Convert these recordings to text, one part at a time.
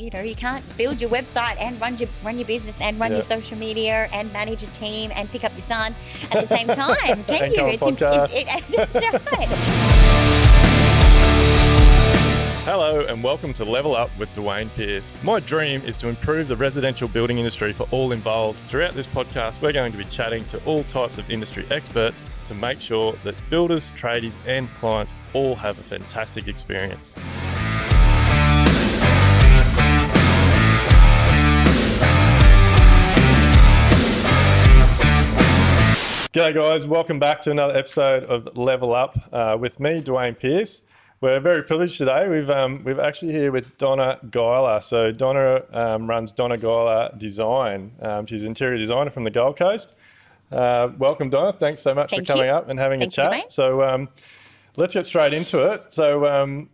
you can't build your website and run your business and run your social media and manage a team and pick up your son at the same time, can and you? go on podcast. That's right. Hello and welcome to Level Up with Duayne Pearce. My dream is to improve the residential building industry for all involved. Throughout this podcast, we're going to be chatting to all types of industry experts to make sure that builders, tradies and clients all have a fantastic experience. G'day guys, welcome back to another episode of Level Up with me, Duayne Pearce. We're very privileged today. We've actually here with Donna Guyler. So Donna runs Donna Guyler Design. She's an interior designer from the Gold Coast. Welcome, Donna. Thanks so much for coming up and having a chat. So let's get straight into it. So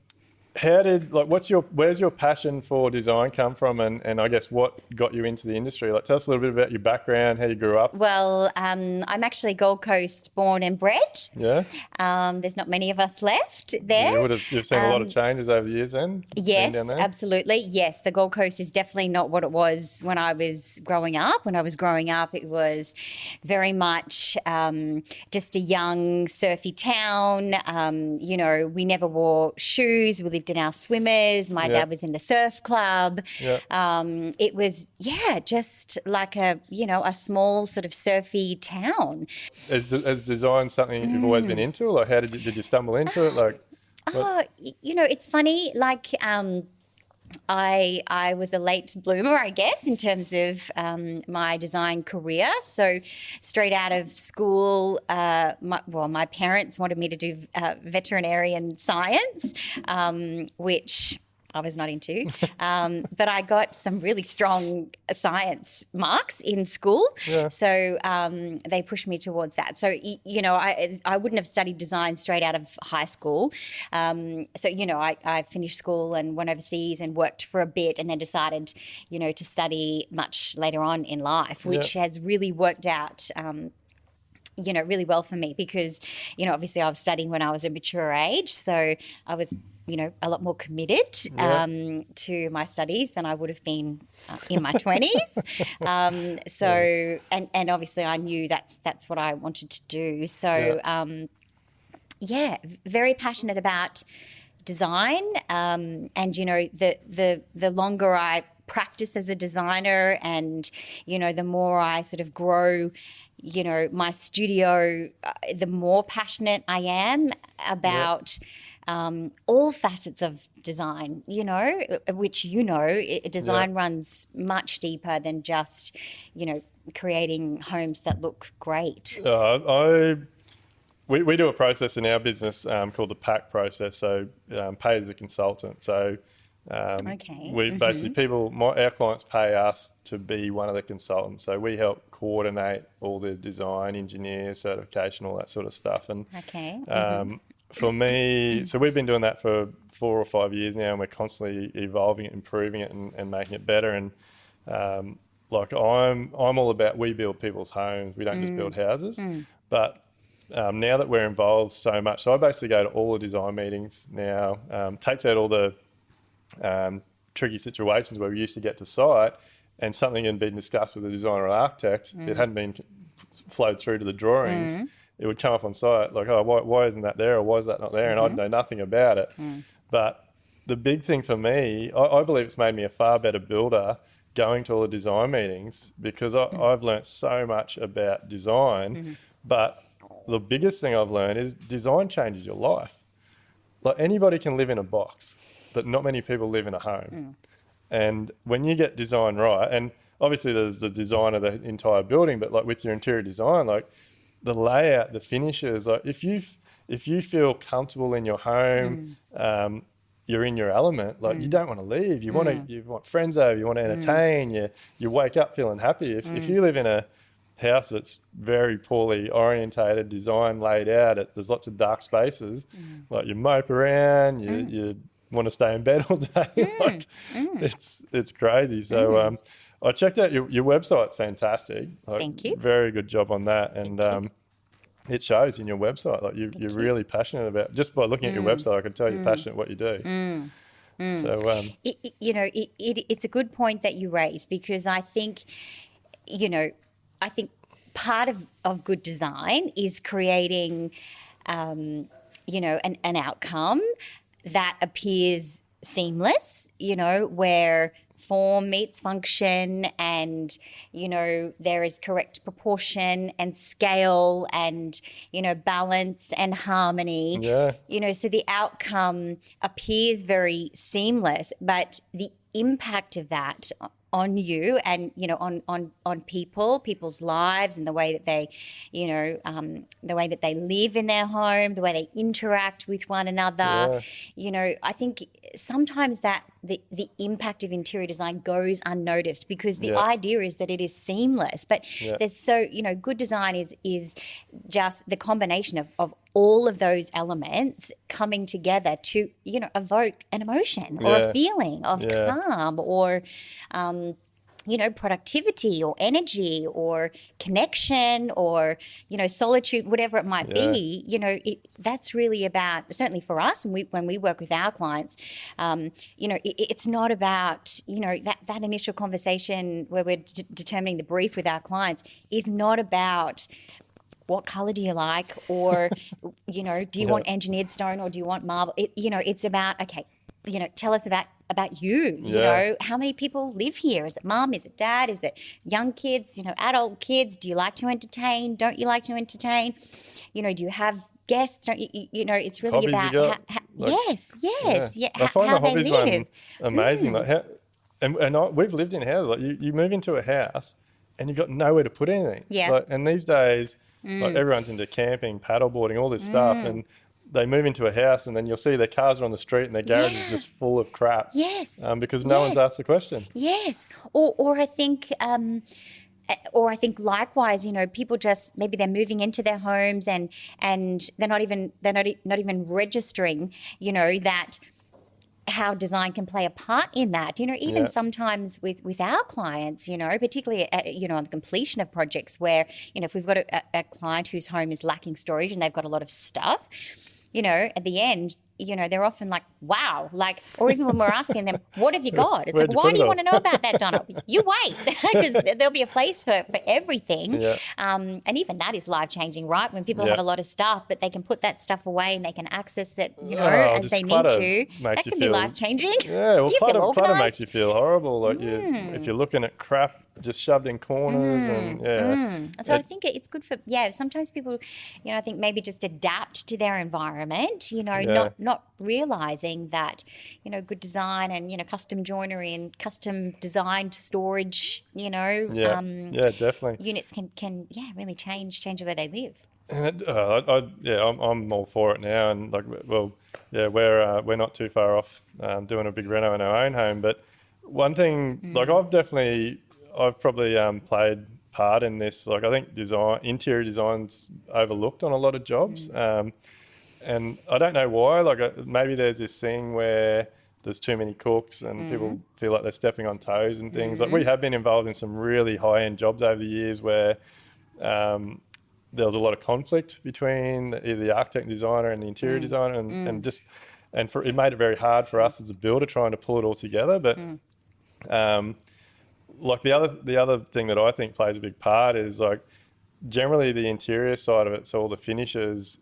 where's your passion for design come from, and I guess what got you into the industry? Like, tell us a little bit about your background, how you grew up. Well, I'm actually Gold Coast born and bred. Yeah. There's not many of us left there. You've seen a lot of changes over the years then? Yes, absolutely. Yes, the Gold Coast is definitely not what it was when I was growing up. When I was growing up, it was very much just a young, surfy town. We never wore shoes. We lived in our swimmers. My dad was in the surf club. Yeah. It was, just like a small sort of surfy town. Is design something you've always been into? Like, how did you stumble into it? Like, it's funny. Like, I was a late bloomer, I guess, in terms of my design career. So straight out of school, my parents wanted me to do veterinarian science, which I was not into, but I got some really strong science marks in school. Yeah. So they pushed me towards that. So, I wouldn't have studied design straight out of high school. I finished school and went overseas and worked for a bit and then decided, to study much later on in life, which has really worked out really well for me because, obviously I was studying when I was a mature age. So I was, a lot more committed to my studies than I would have been in my 20s. And obviously I knew that's what I wanted to do. So, very passionate about design. And, the longer I practice as a designer and, the more I sort of grow, my studio, the more passionate I am about all facets of design, which, design runs much deeper than just, creating homes that look great. We do a process in our business called the PAC process, so paid as a consultant. So we basically our clients pay us to be one of the consultants. So we help coordinate all the design, engineer, certification, all that sort of stuff. And for me, so we've been doing that for 4 or 5 years now, and we're constantly evolving it, improving it, and making it better. And I'm all about we build people's homes. We don't just build houses. But now that we're involved so much, so I basically go to all the design meetings now. Takes out all the tricky situations where we used to get to site and something had been discussed with the designer or architect. It hadn't been flowed through to the drawings. It would come up on site like, oh, why isn't that there, or why is that not there? And I'd know nothing about it. But the big thing for me, I believe it's made me a far better builder going to all the design meetings because I've learnt so much about design. But the biggest thing I've learned is design changes your life. Like, anybody can live in a box, but not many people live in a home. And when you get design right, and obviously there's the design of the entire building, but like with your interior design, like the layout, the finishes, like if you feel comfortable in your home, you're in your element, like you don't want to leave. You want friends over, you want to entertain, you wake up feeling happy. If you live in a house that's very poorly orientated, design laid out, there's lots of dark spaces, like you mope around, you want to stay in bed all day. It's crazy. So I checked out your website's fantastic. Like, thank you. Very good job on that. And it shows in your website. Like you're really passionate about, just by looking at your website, I can tell you're passionate what you do. So, it's a good point that you raise, because I think, part of good design is creating, an outcome that appears seamless, where form meets function, and there is correct proportion and scale and balance and harmony. So the outcome appears very seamless, but the impact of that on you and on people's lives, and the way that they live in their home, the way they interact with one another. I think sometimes that the impact of interior design goes unnoticed, because the idea is that it is seamless, but there's good design is just the combination of all of those elements coming together to evoke an emotion or a feeling of calm, or productivity or energy or connection or, solitude, whatever it might be. That's really about, certainly for us, when we work with our clients, it's not about, that initial conversation where we're determining the brief with our clients is not about what color do you like, or, do you want engineered stone or do you want marble? It's about, okay, tell us about you, how many people live here? Is it mum? Is it dad? Is it young kids, adult kids? Do you like to entertain? Don't you like to entertain? Do you have guests? Don't you, it's really hobbies about I find how the hobbies they live. one amazing. Like we've lived in houses, like you move into a house and you've got nowhere to put anything. And these days, like everyone's into camping, paddleboarding, all this stuff, and they move into a house and then you'll see their cars are on the street and their garage is just full of crap. Because no one's asked the question. Or I think likewise, people just, maybe they're moving into their homes and they're not even registering, that how design can play a part in that. Even sometimes with our clients, particularly on the completion of projects where, if we've got a client whose home is lacking storage and they've got a lot of stuff, at the end, they're often like, wow, or even when we're asking them, what have you got? It's like, why do you want to know about that, Donna? You wait, because there'll be a place for everything. And even that is life-changing, right? When people have a lot of stuff, but they can put that stuff away and they can access it, as they need to. That can be life-changing. Clutter makes you feel horrible. Like if you're looking at crap just shoved in corners So I think it's good for, sometimes people, I think maybe just adapt to their environment, not realising that, good design and, custom joinery and custom designed storage, definitely. Units can really change the way they live. And I'm all for it now. And we're not too far off doing a big reno in our own home. But one thing, I've probably played part in this. Like I think interior design's overlooked on a lot of jobs. And I don't know why. Maybe there's this thing where there's too many cooks and people feel like they're stepping on toes and things. Like we have been involved in some really high-end jobs over the years where there was a lot of conflict between either the architect and designer and the interior designer, and it made it very hard for us as a builder trying to pull it all together. But the other thing that I think plays a big part is generally the interior side of it. So all the finishes.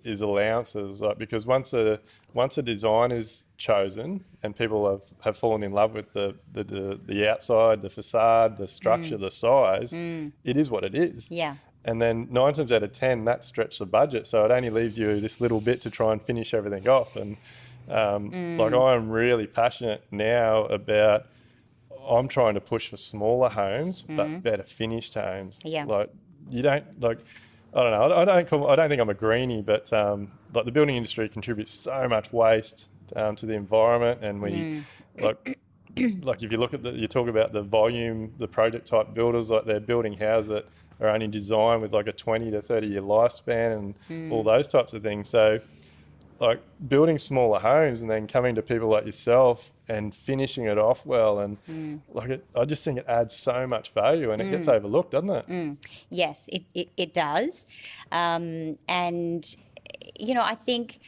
Is allowances, because once a design is chosen and people have fallen in love with the outside, the facade, the structure, the size, it is what it is. And then 9 times out of 10, that stretched the budget, so it only leaves you this little bit to try and finish everything off. And I'm really passionate now about. I'm trying to push for smaller homes, but better finished homes. You don't I don't know. I don't think I'm a greenie, but the building industry contributes so much waste to the environment, and we if you look at you talk about the volume, the project type builders, they're building houses that are only designed with a 20 to 30 year lifespan and all those types of things. So building smaller homes and then coming to people like yourself and finishing it off well, and I just think it adds so much value, and it gets overlooked, doesn't it? Yes, it does. And I think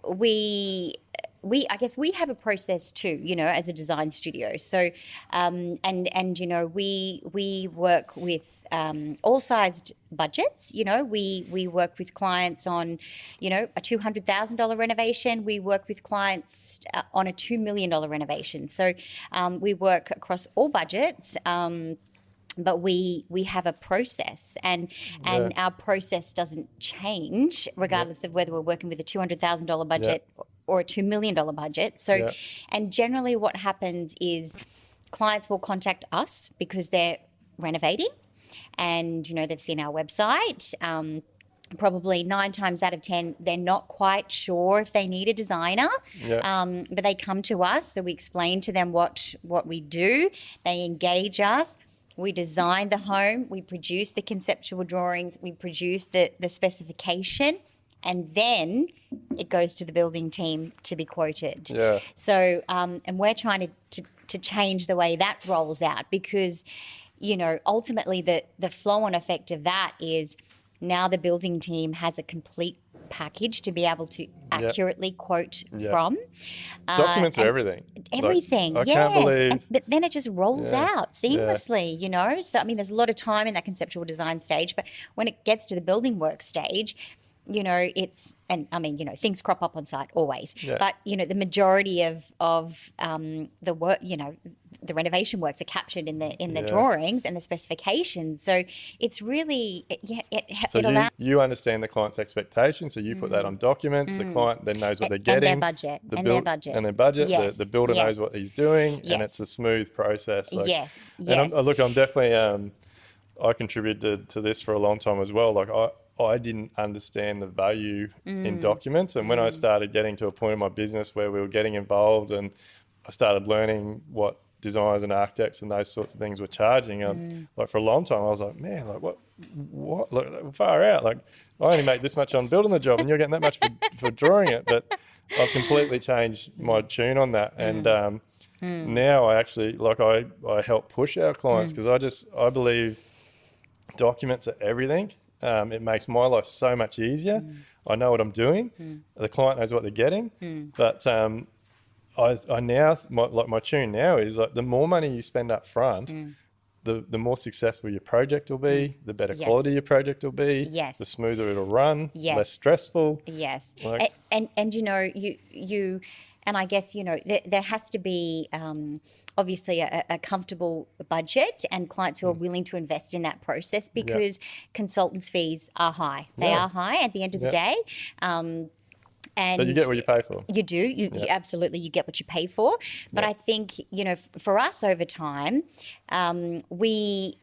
we I guess we have a process too, as a design studio. So, we work with all sized budgets. We work with clients on, a $200,000 renovation. We work with clients on a $2 million renovation. So we work across all budgets. But we have a process, and our process doesn't change regardless of whether we're working with a $200,000 budget or a $2 million budget. So, and generally what happens is clients will contact us because they're renovating, and they've seen our website. Probably 9 times out of 10, they're not quite sure if they need a designer, but they come to us. So we explain to them what we do. They engage us. We design the home, we produce the conceptual drawings, we produce the specification, and then it goes to the building team to be quoted. Yeah. So, and we're trying to change the way that rolls out, because, ultimately the flow-on effect of that is now the building team has a complete package to be able to accurately quote from. Documents are everything. Everything, I can't believe... But then it just rolls out seamlessly, So, there's a lot of time in that conceptual design stage, but when it gets to the building work stage, it's, and things crop up on site always, but, the majority of the work, the renovation works are captured in the drawings and the specifications. So it's really, you understand the client's expectations, so you put that on documents. The client then knows what they're getting. And their budget. Yes. The builder knows what he's doing, and it's a smooth process. I'm definitely, I contributed to this for a long time as well. Like I didn't understand the value in documents, and when I started getting to a point in my business where we were getting involved, and I started learning what designers and architects and those sorts of things were charging, like for a long time I was like, man, like what like, far out, like I only make this much on building the job and you're getting that much for drawing it. But I've completely changed my tune on that, and now I actually I help push our clients, because I believe documents are everything. It makes my life so much easier. I know what I'm doing. The client knows what they're getting. But I now, my tune now is like, the more money you spend up front, the more successful your project will be, the better quality your project will be, the smoother it'll run, less stressful. Yes. And you and I guess, there has to be obviously a comfortable budget and clients who are willing to invest in that process, because consultants' fees are high. They are high at the end of the day. But you get what you pay for. You do. You absolutely, you get what you pay for. But I think, for us over time, we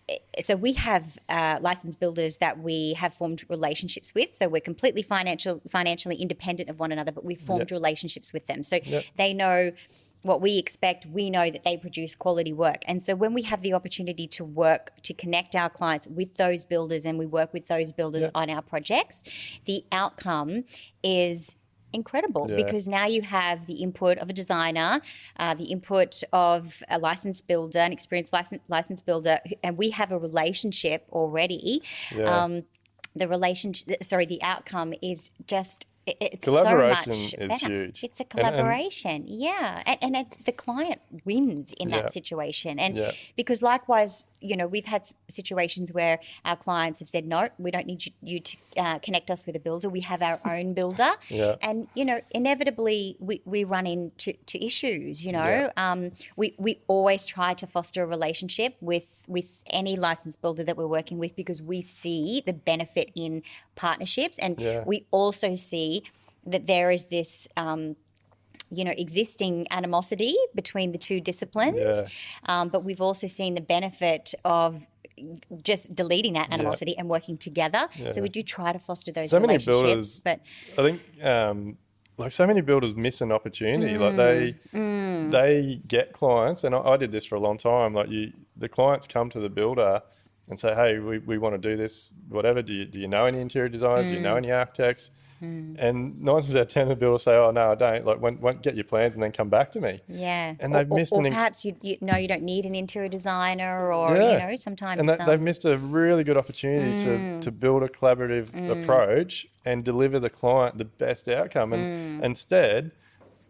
have licensed builders that we have formed relationships with. So we're completely financially independent of one another, but we've formed relationships with them. So they know what we expect. We know that they produce quality work. And so when we have the opportunity to connect our clients with those builders, and we work with those builders on our projects, the outcome is incredible, because now you have the input of a designer, the input of a licensed builder, an experienced licensed builder, and we have a relationship already. The outcome is just, it's collaboration so much is better. huge. It's a collaboration, and it's the client wins in that situation, and because likewise, we've had situations where our clients have said, no, we don't need you to connect us with a builder. We have our own builder, and inevitably we run into issues. We always try to foster a relationship with any licensed builder that we're working with, because we see the benefit in partnerships, and we also see that there is this existing animosity between the two disciplines, but we've also seen the benefit of just deleting that animosity and working together. So we do try to foster those relationships. Many builders, but I think so many builders miss an opportunity. Like they get clients, and I did this for a long time. Like the clients come to the builder and say, hey, we want to do this, whatever. Do you know any interior designers? Do you know any architects? And 9 times out of 10, the builder will say, oh, no, I don't. Like, get your plans and then come back to me. Yeah. And they've missed or perhaps you don't need an interior designer, or, sometimes. And they've missed a really good opportunity to build a collaborative approach and deliver the client the best outcome. And instead,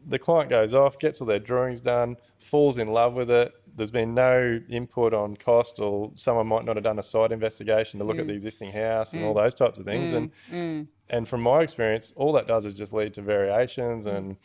the client goes off, gets all their drawings done, falls in love with it. There's been no input on cost, or someone might not have done a site investigation to look at the existing house and all those types of things. And from my experience, all that does is just lead to variations and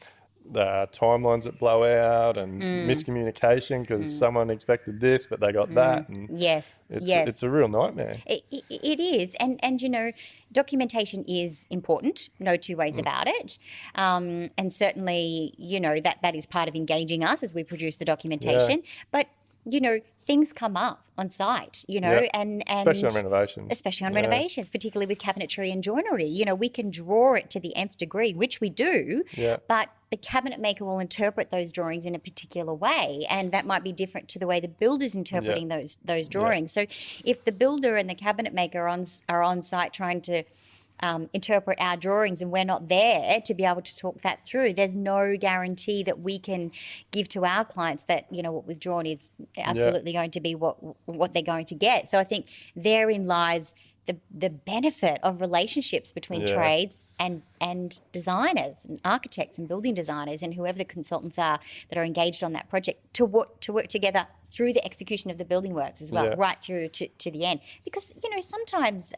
the timelines that blow out and miscommunication because someone expected this but they got that. And it's a real nightmare. It is. And you know, documentation is important, no two ways about it. And certainly, you know, that is part of engaging us as we produce the documentation. But, you know, things come up on site, you know, and especially on renovations. Especially on renovations, particularly with cabinetry and joinery. You know, we can draw it to the nth degree, which we do, but the cabinet maker will interpret those drawings in a particular way, and that might be different to the way the builder's interpreting those drawings. So if the builder and the cabinet maker are on site trying to interpret our drawings and we're not there to be able to talk that through, there's no guarantee that we can give to our clients that, you know, what we've drawn is absolutely going to be what they're going to get. So I think therein lies the benefit of relationships between trades and designers and architects and building designers and whoever the consultants are that are engaged on that project to work together through the execution of the building works as well, right through to the end. Because, you know, sometimes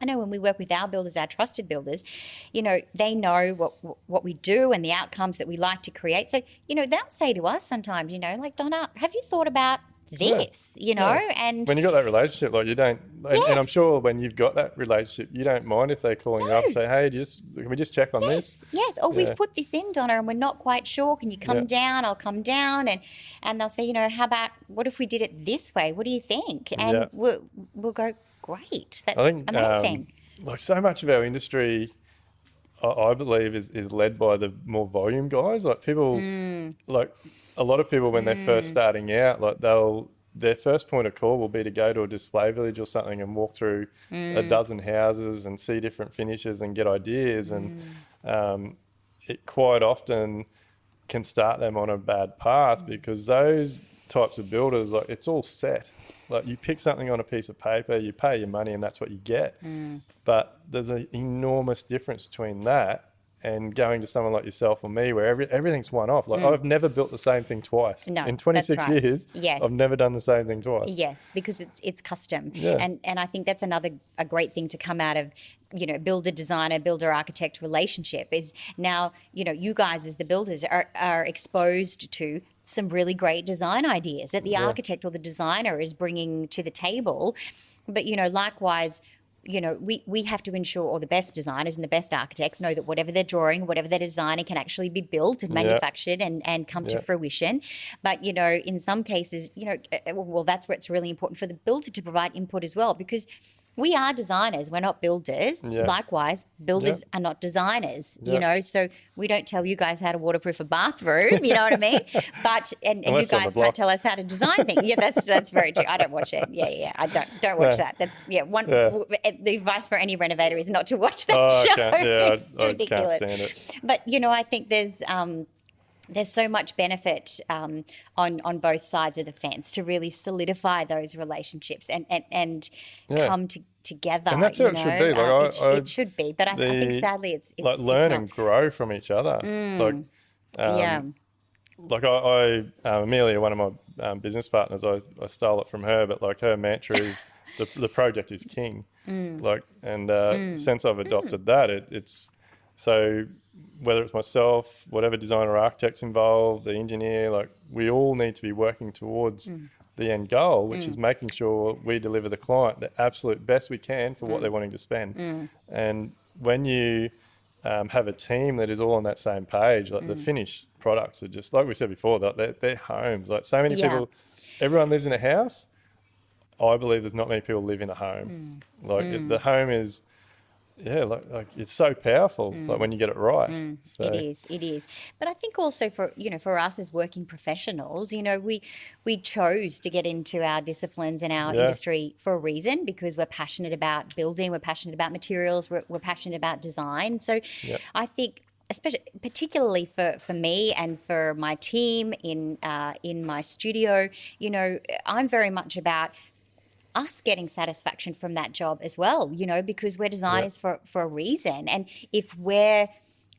I know when we work with our builders, our trusted builders, you know, they know what we do and the outcomes that we like to create. So, you know, they'll say to us sometimes, you know, like, Donna, have you thought about this, you know? And when you got that relationship, like you don't, and I'm sure when you've got that relationship, you don't mind if they're calling you up and say, hey, can we just check on this? Yes. Or we've put this in, Donna, and we're not quite sure. Can you come down? I'll come down. And they'll say, you know, how about, what if we did it this way? What do you think? And we'll go, great. That's amazing. Like so much of our industry, I believe, is led by the more volume guys. Like people, like a lot of people when they're first starting out, like their first point of call will be to go to a display village or something and walk through a dozen houses and see different finishes and get ideas. And it quite often can start them on a bad path because those types of builders, like it's all set. Like you pick something on a piece of paper, you pay your money and that's what you get. But there's an enormous difference between that and going to someone like yourself or me where everything's one off. Like I've never built the same thing twice. No, in 26 years, I've never done the same thing twice. Yes, because it's custom. And I think that's a great thing to come out of, you know, builder designer, builder architect relationship is now, you know, you guys as the builders are exposed to some really great design ideas that the architect or the designer is bringing to the table. But, you know, likewise, you know, we have to ensure, or the best designers and the best architects know that whatever they're drawing, whatever they're designing can actually be built and manufactured and come to fruition. But, you know, in some cases, you know, well, that's where it's really important for the builder to provide input as well, because we are designers, we're not builders. Likewise, builders are not designers, you know, so we don't tell you guys how to waterproof a bathroom, you know what I mean? But, and you guys can't tell us how to design things. Yeah, that's very true. I don't watch it. I don't watch that. That's, the advice for any renovator is not to watch that show. It's ridiculous. I can't stand it. But, you know, I think there's so much benefit on both sides of the fence to really solidify those relationships and come together. And that's how it should be. It should be, but I think sadly it's like learn and grow from each other. Like Amelia, one of my business partners, I stole it from her, but like her mantra is the project is king. Since I've adopted that, it's so. Whether it's myself, whatever designer or architect's involved, the engineer, like we all need to be working towards the end goal, which is making sure we deliver the client the absolute best we can for what they're wanting to spend. And when you have a team that is all on that same page, like the finished products are just, like we said before, they're homes. Like so many people, everyone lives in a house. I believe there's not many people live in a home. The home is... like it's so powerful, like when you get it right. So. It is. But I think also for us as working professionals, you know, we chose to get into our disciplines and our industry for a reason, because we're passionate about building, we're passionate about materials, we're passionate about design. So I think, particularly for me and for my team in my studio, you know, I'm very much about us getting satisfaction from that job as well, you know, because we're designers for a reason. And if we're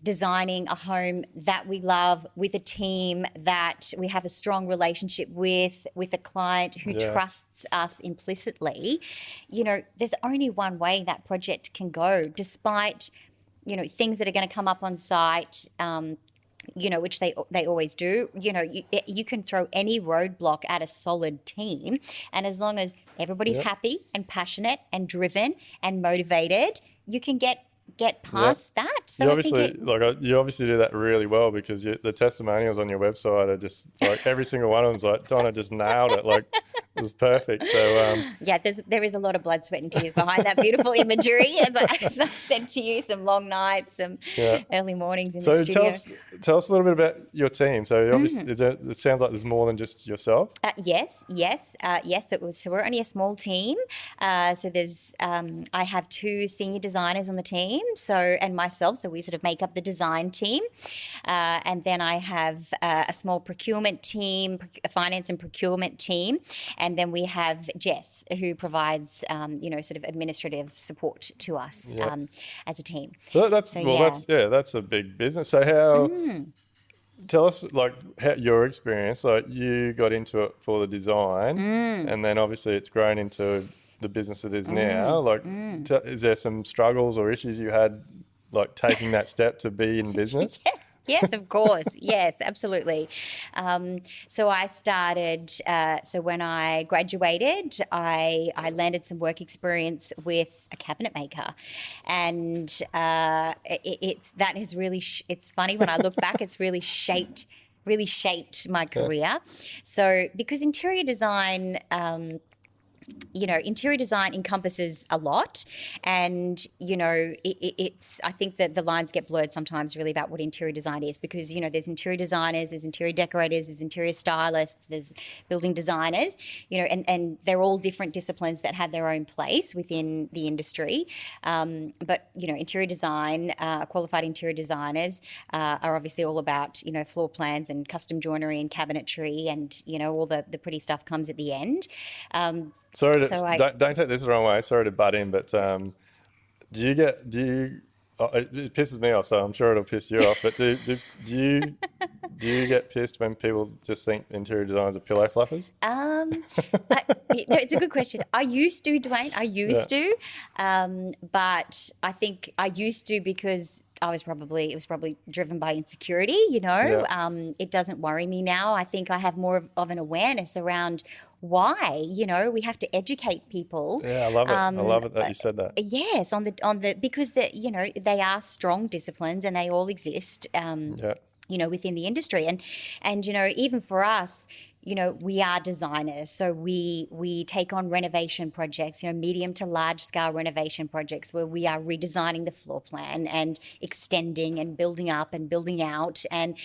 designing a home that we love with a team that we have a strong relationship with a client who trusts us implicitly, there's only one way that project can go, despite, things that are going to come up on site, which they always do. You can throw any roadblock at a solid team, and as long as everybody's happy and passionate and driven and motivated, you can get past that. So you obviously do that really well, because the testimonials on your website are just like every single one of them's like, Donna just nailed it. Like, it was perfect. So there is a lot of blood, sweat and tears behind that beautiful imagery. As I said to you, some long nights, some early mornings in the studio. So tell us a little bit about your team. So obviously it sounds like there's more than just yourself. Yes. So we're only a small team. So there's I have 2 senior designers on the team. And myself, so we sort of make up the design team. And then I have a small procurement team, a finance and procurement team. And then we have Jess, who provides, sort of administrative support to us as a team. So that's a big business. So how, tell us your experience. Like, you got into it for the design, and then obviously it's grown into the business it is now. Is there some struggles or issues you had, taking that step to be in business? Yes, of course. Yes, absolutely. So I started, when I graduated, I landed some work experience with a cabinet maker. And it's funny when I look back, it's really shaped my career. So because interior design encompasses a lot, and it's I think that the lines get blurred sometimes really about what interior design is, because there's interior designers, there's interior decorators, there's interior stylists, there's building designers, and they're all different disciplines that have their own place within the industry. But interior design, qualified interior designers are obviously all about floor plans and custom joinery and cabinetry, and all the pretty stuff comes at the end. Don't take this the wrong way. Sorry to butt in, but it pisses me off, so I'm sure it'll piss you off. But do you get pissed when people just think interior designers are pillow fluffers? It's a good question. I used to, Duayne. But I think I used to because it was probably driven by insecurity. It doesn't worry me now. I think I have more of an awareness around why we have to educate people. I love it. I love it that you said that. Yes, because they are strong disciplines and they all exist. Within the industry, and even for us, we are designers, so we take on renovation projects, medium to large scale renovation projects where we are redesigning the floor plan and extending and building up and building out, and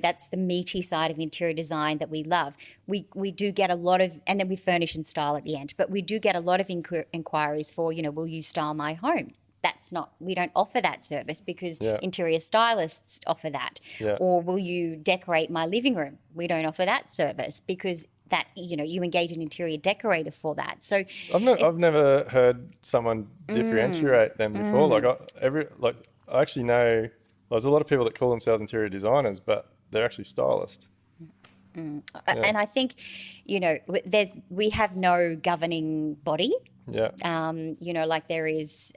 that's the meaty side of interior design that we love. We do get a lot of, and then we furnish and style at the end, but we do get a lot of inquiries for, will you style my home? We don't offer that service because interior stylists offer that. Or will you decorate my living room? We don't offer that service because that, you engage an interior decorator for that. So I've never heard someone differentiate them before. I actually know there's a lot of people that call themselves interior designers, but they're actually stylists. And I think, we have no governing body. Like there is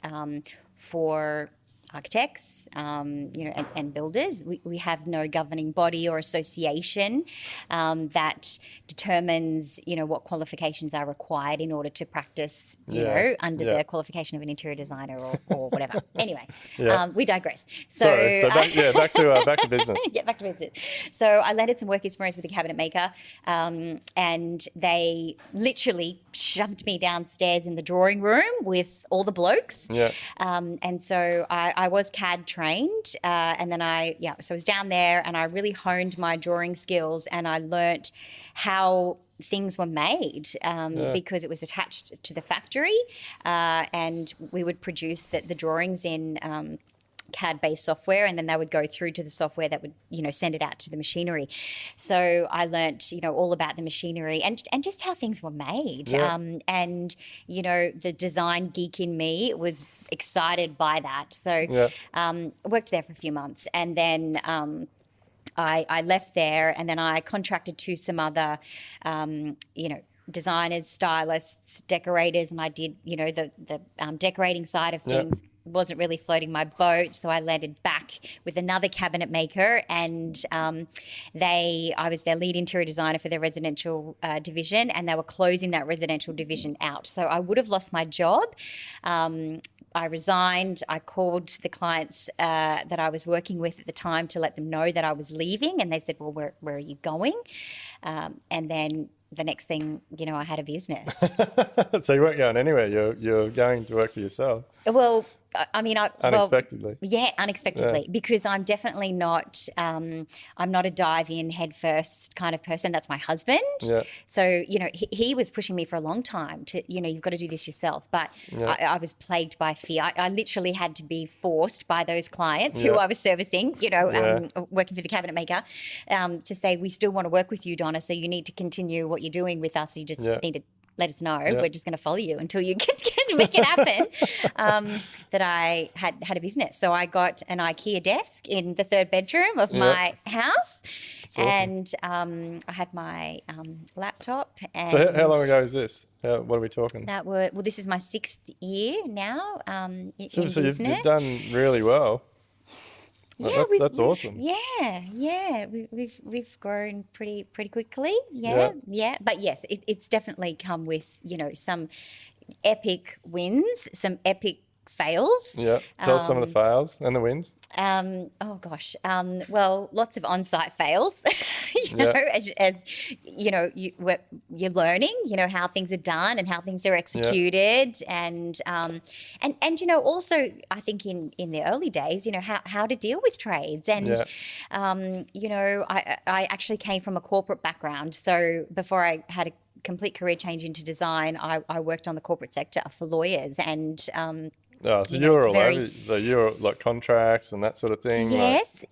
for architects, and builders. We have no governing body or association that determines, what qualifications are required in order to practice, under the qualification of an interior designer or whatever. Anyway, we digress. Back to business. Back to business. So I landed some work experience with a cabinet maker, and they literally shoved me downstairs in the drawing room with all the blokes. And so I was CAD trained, and then so I was down there and I really honed my drawing skills, and I learnt how things were made because it was attached to the factory, and we would produce the drawings in CAD-based software, and then they would go through to the software that would, send it out to the machinery. So I learnt, all about the machinery and just how things were made. Yeah. And, the design geek in me was excited by that. So worked there for a few months, and then I left there, and then I contracted to some other, designers, stylists, decorators, and I did, the decorating side of things. Wasn't really floating my boat, so I landed back with another cabinet maker, and I was their lead interior designer for their residential division, and they were closing that residential division out. So I would have lost my job. I resigned. I called the clients that I was working with at the time to let them know that I was leaving, and they said, well, where are you going? And then the next thing, I had a business. So you weren't going anywhere. You're going to work for yourself. Well, unexpectedly. Unexpectedly, because I'm definitely not. I'm not a dive in head first kind of person. That's my husband. Yeah. So he was pushing me for a long time to you've got to do this yourself. But I was plagued by fear. I literally had to be forced by those clients who I was servicing. Working for the cabinet maker, to say, we still want to work with you, Donna. So you need to continue what you're doing with us. You just need to let us know. We're just going to follow you until you can make it happen. That I had a business. So I got an IKEA desk in the third bedroom of my house. Awesome. And I had my laptop. And so how long ago is this? What are we talking? This is my 6th year now in business. You've done really well. That's awesome. We've grown pretty quickly. Yeah. But yes, it's definitely come with some epic wins, some epic fails. Yeah. Tell us some of the fails and the wins. Well, lots of on-site fails. As you're learning, how things are done and how things are executed, and also I think in the early days, how to deal with trades, and I actually came from a corporate background, so before I had a complete career change into design, I worked on the corporate sector for lawyers, and so you're all over. So you're like contracts and that sort of thing. Yes.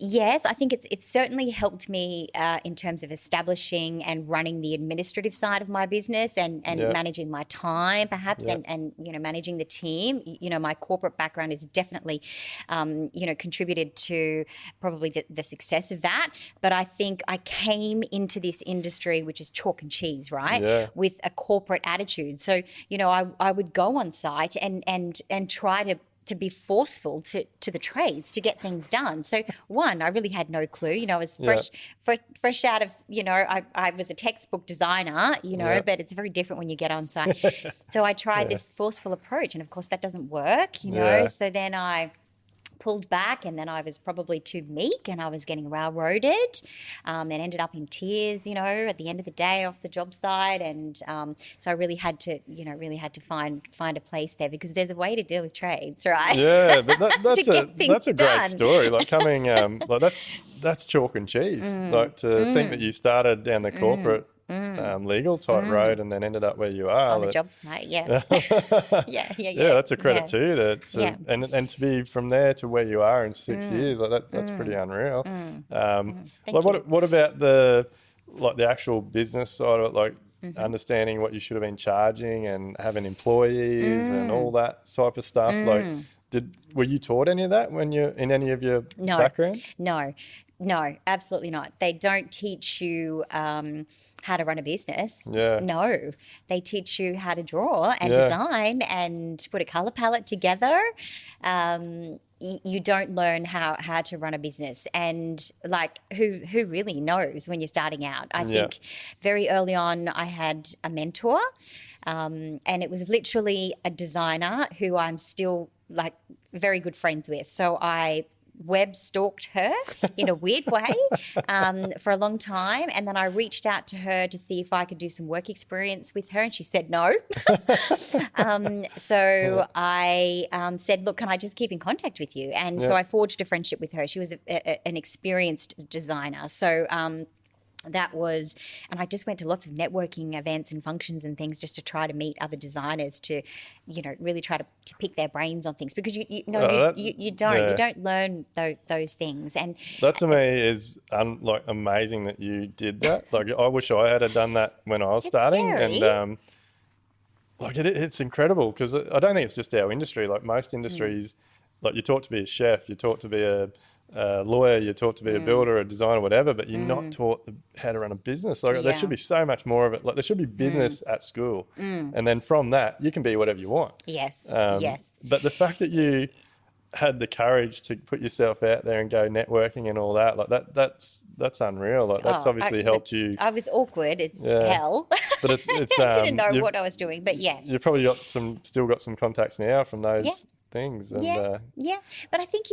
I think it's certainly helped me in terms of establishing and running the administrative side of my business and managing my time, perhaps, and managing the team. My corporate background has definitely contributed to probably the success of that. But I think I came into this industry, which is chalk and cheese, right? Yeah. With a corporate attitude. So I would go on site and try to be forceful to the trades to get things done. So I really had no clue. I was fresh out of, I was a textbook designer, but it's very different when you get on site. So I tried this forceful approach, and of course that doesn't work, So then I pulled back, and then I was probably too meek, and I was getting railroaded, and ended up in tears, at the end of the day off the job site. And so I really had to find a place there, because there's a way to deal with trades, right? Yeah, but that's a great story. Like coming, that's chalk and cheese. Like to think that you started down the corporate legal type road and then ended up where you are. On the job site, yeah. Yeah, that's a credit to you. And to be from there to where you are in 6 years, like that's pretty unreal. What about the actual business side of it, like understanding what you should have been charging and having employees and all that type of stuff? Like, were you taught any of that when you're in any of your background? No, absolutely not. They don't teach you how to run a business. Yeah. No, they teach you how to draw and design and put a colour palette together. You don't learn how to run a business, and like who really knows when you're starting out? I think very early on I had a mentor, and it was literally a designer who I'm still like very good friends with. So I web stalked her in a weird way for a long time, and then I reached out to her to see if I could do some work experience with her, and she said no. So I said, look, can I just keep in contact with you? And so I forged a friendship with her. She was an experienced designer. So that was, and I just went to lots of networking events and functions and things just to try to meet other designers to, really try to pick their brains on things, because you don't learn those things. And that to me is amazing that you did that. Like, I wish I had done that when I was starting. Scary. And it's incredible, because I don't think it's just our industry. Like most industries, like you're taught to be a chef, you're taught to be a lawyer, you're taught to be a builder, a designer, whatever, but you're not taught how to run a business. Like there should be so much more of it. Like there should be business at school, and then from that you can be whatever you want. Yes, yes. But the fact that you had the courage to put yourself out there and go networking and all that, that's unreal. Like that's obviously helped you. I was awkward as hell, but it's I didn't know what I was doing. But you've probably still got some contacts now from those things. And, but I think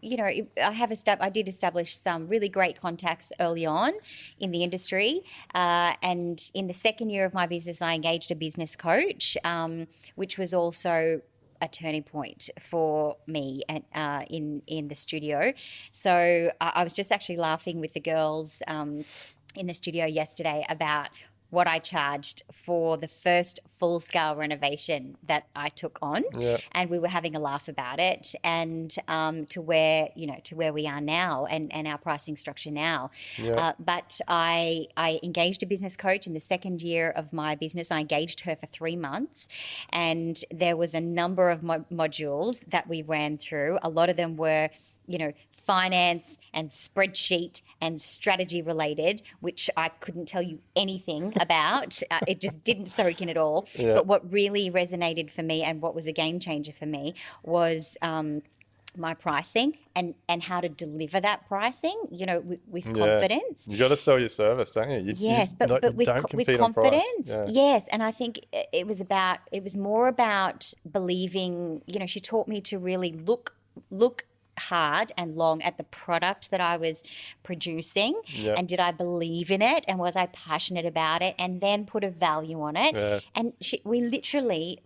I did establish some really great contacts early on in the industry, and in the second year of my business, I engaged a business coach, which was also a turning point for me in the studio. So I was just actually laughing with the girls in the studio yesterday about what I charged for the first full-scale renovation that I took on, and we were having a laugh about it, and to where we are now, and our pricing structure now. But I engaged a business coach in the second year of my business. I engaged her for 3 months, and there was a number of modules that we ran through. A lot of them were finance and spreadsheet and strategy related, which I couldn't tell you anything about. It just didn't soak in at all. Yeah. But what really resonated for me, and what was a game changer for me, was my pricing and how to deliver that pricing, with confidence. You got to sell your service, don't you? Yes, but with confidence. Yes, and I think it was more about believing. She taught me to really look hard and long at the product that I was producing, and did I believe in it, and was I passionate about it, and then put a value on it. And we literally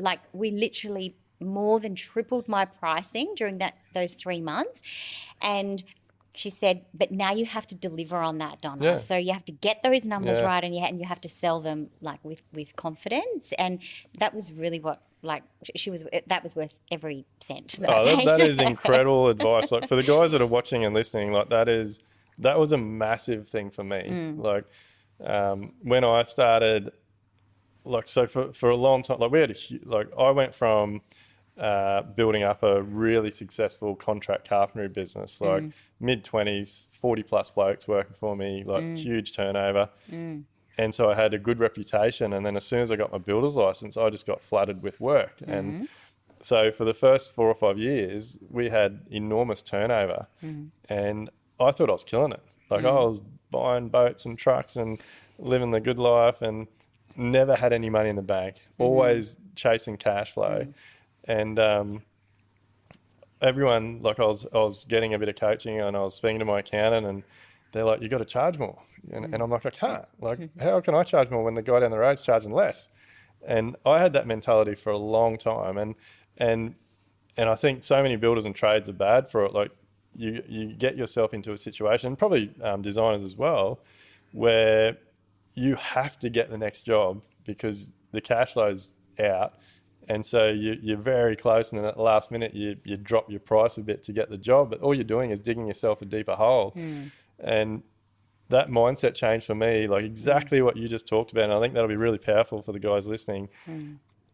more than tripled my pricing during those 3 months. And she said, but now you have to deliver on that, Donna. Yeah. So you have to get those numbers right, and you have to sell them with confidence. And that was really what that was worth every cent. That is incredible advice. Like for the guys that are watching and listening, that was a massive thing for me. When I started, for a long time, we had I went from building up a really successful contract carpentry business, mid-20s, 40 plus blokes working for me, huge turnover. And so I had a good reputation. And then as soon as I got my builder's license, I just got flooded with work. And so for the first 4 or 5 years, we had enormous turnover. And I thought I was killing it. I was buying boats and trucks and living the good life, and never had any money in the bank, always chasing cash flow. And everyone, I was getting a bit of coaching, and I was speaking to my accountant, and they're like, you got to charge more. And I'm like, I can't. How can I charge more when the guy down the road's charging less? And I had that mentality for a long time. And I think so many builders and trades are bad for it. You get yourself into a situation, probably designers as well, where you have to get the next job because the cash flow's out. And so you're very close, and then at the last minute you drop your price a bit to get the job, but all you're doing is digging yourself a deeper hole. And that mindset change for me, exactly what you just talked about, and I think that'll be really powerful for the guys listening.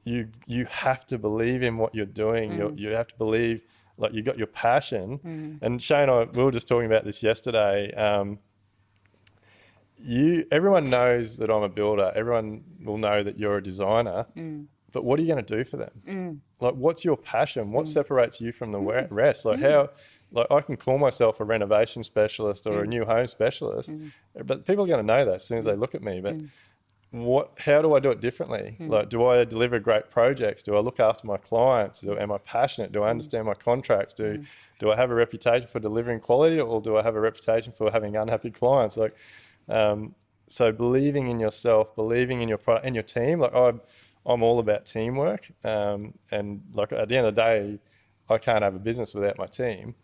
You have to believe in what you're doing. You have to believe, you got your passion. And Shane and I, we were just talking about this yesterday. Everyone knows that I'm a builder. Everyone will know that you're a designer. But what are you going to do for them? What's your passion? What separates you from the rest? How, I can call myself a renovation specialist or a new home specialist, but people are going to know that as soon as they look at me. But how do I do it differently? Do I deliver great projects? Do I look after my clients? Am I passionate? Do I understand my contracts? Do I have a reputation for delivering quality, or do I have a reputation for having unhappy clients? So believing in yourself, believing in your product and your team. I'm all about teamwork. And at the end of the day, I can't have a business without my team.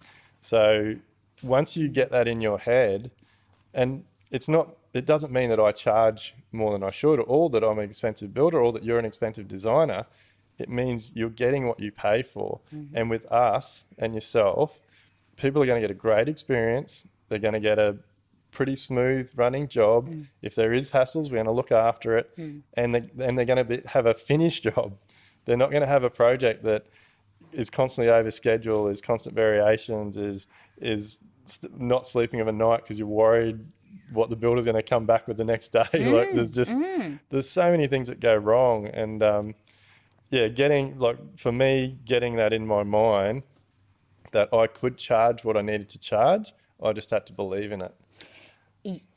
So once you get that in your head, and it doesn't mean that I charge more than I should, or that I'm an expensive builder, or that you're an expensive designer. It means you're getting what you pay for. Mm-hmm. And with us and yourself, people are going to get a great experience. They're going to get a pretty smooth running job. If there is hassles, we're going to look after it. And they're going to have a finished job. They're not going to have a project that is constantly over schedule, is constant variations, is not sleeping of a night because you're worried what the builder's going to come back with the next day. Like there's so many things that go wrong. And getting that in my mind that I could charge what I needed to charge, I just had to believe in it.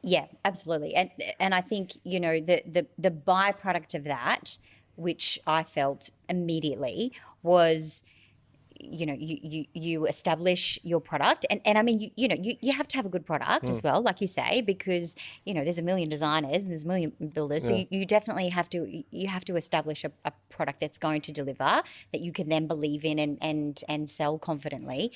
Yeah, absolutely. And I think, the byproduct of that, which I felt immediately, was you establish your product, and I mean you have to have a good product as well, like you say, because there's a million designers and there's a million builders, so you definitely have to establish a product that's going to deliver, that you can then believe in and sell confidently.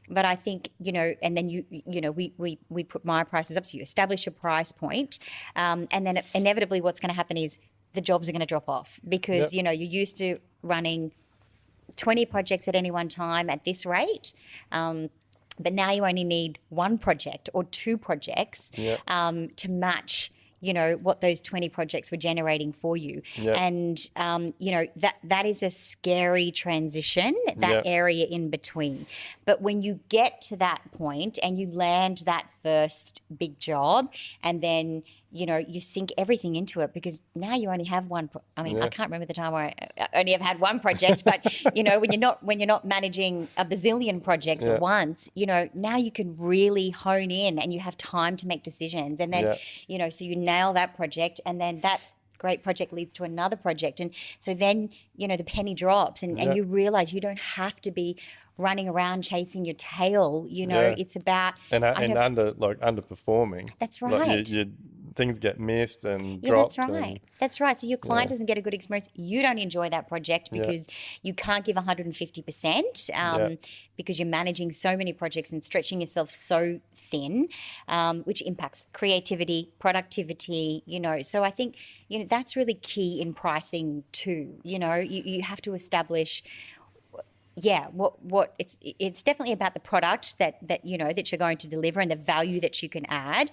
But I think and then we put my prices up, so you establish a price point, and then inevitably what's going to happen is the jobs are going to drop off, because you're used to running 20 projects at any one time at this rate, but now you only need one project or two projects to match what those 20 projects were generating for you. And that is a scary transition, that area in between. But when you get to that point and you land that first big job, and then you sink everything into it, because now you only have one. I can't remember the time where I only have had one project, but when you're not managing a bazillion projects at once, now you can really hone in and you have time to make decisions. And then so you nail that project, and then that great project leads to another project, and so then the penny drops, and you realize you don't have to be running around chasing your tail. It's about underperforming. That's right. Like things get missed and dropped. That's right. That's right. So your client doesn't get a good experience. You don't enjoy that project because you can't give 150%, because you're managing so many projects and stretching yourself so thin, which impacts creativity, productivity, So I think, that's really key in pricing too. You have to establish what it's definitely about the product that you're going to deliver and the value that you can add.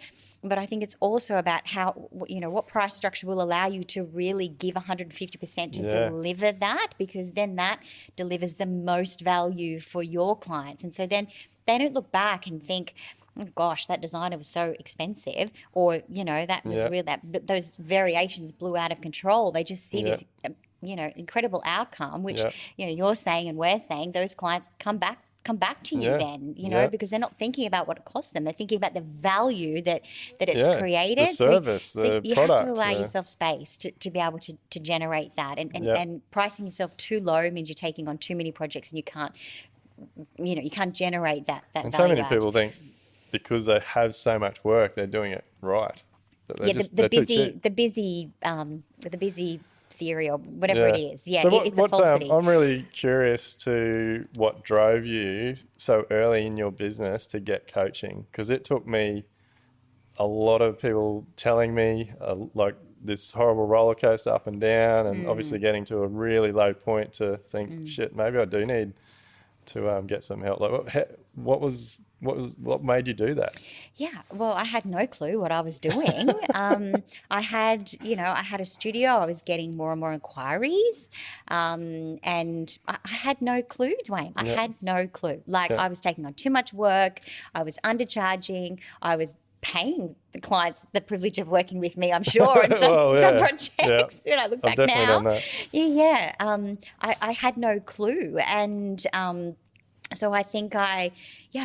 But I think it's also about how, what price structure will allow you to really give 150% to deliver that, because then that delivers the most value for your clients. And so then they don't look back and think, oh gosh, that designer was so expensive, or, that was real, those variations blew out of control. They just see this incredible outcome, which you're saying and we're saying, those clients come back to you then, because they're not thinking about what it costs them. They're thinking about the value that it's created. The service, so the you product. have to allow yourself space to be able to generate that. And pricing yourself too low means you're taking on too many projects, and you can't generate that and value. So many people think because they have so much work, they're doing it right. The busy theory or whatever it is. It's a falsity. I'm really curious to what drove you so early in your business to get coaching, because it took me a lot of people telling me like this horrible roller coaster up and down, and obviously getting to a really low point to think, shit, maybe I do need to get some help. Like, what made you do that? Yeah, well, I had no clue what I was doing. I had a studio. I was getting more and more inquiries, and I had no clue, Duayne. I had no clue. I was taking on too much work. I was undercharging. I was paying the clients the privilege of working with me, I'm sure, on some projects. When I look back now, I had no clue, and so I think I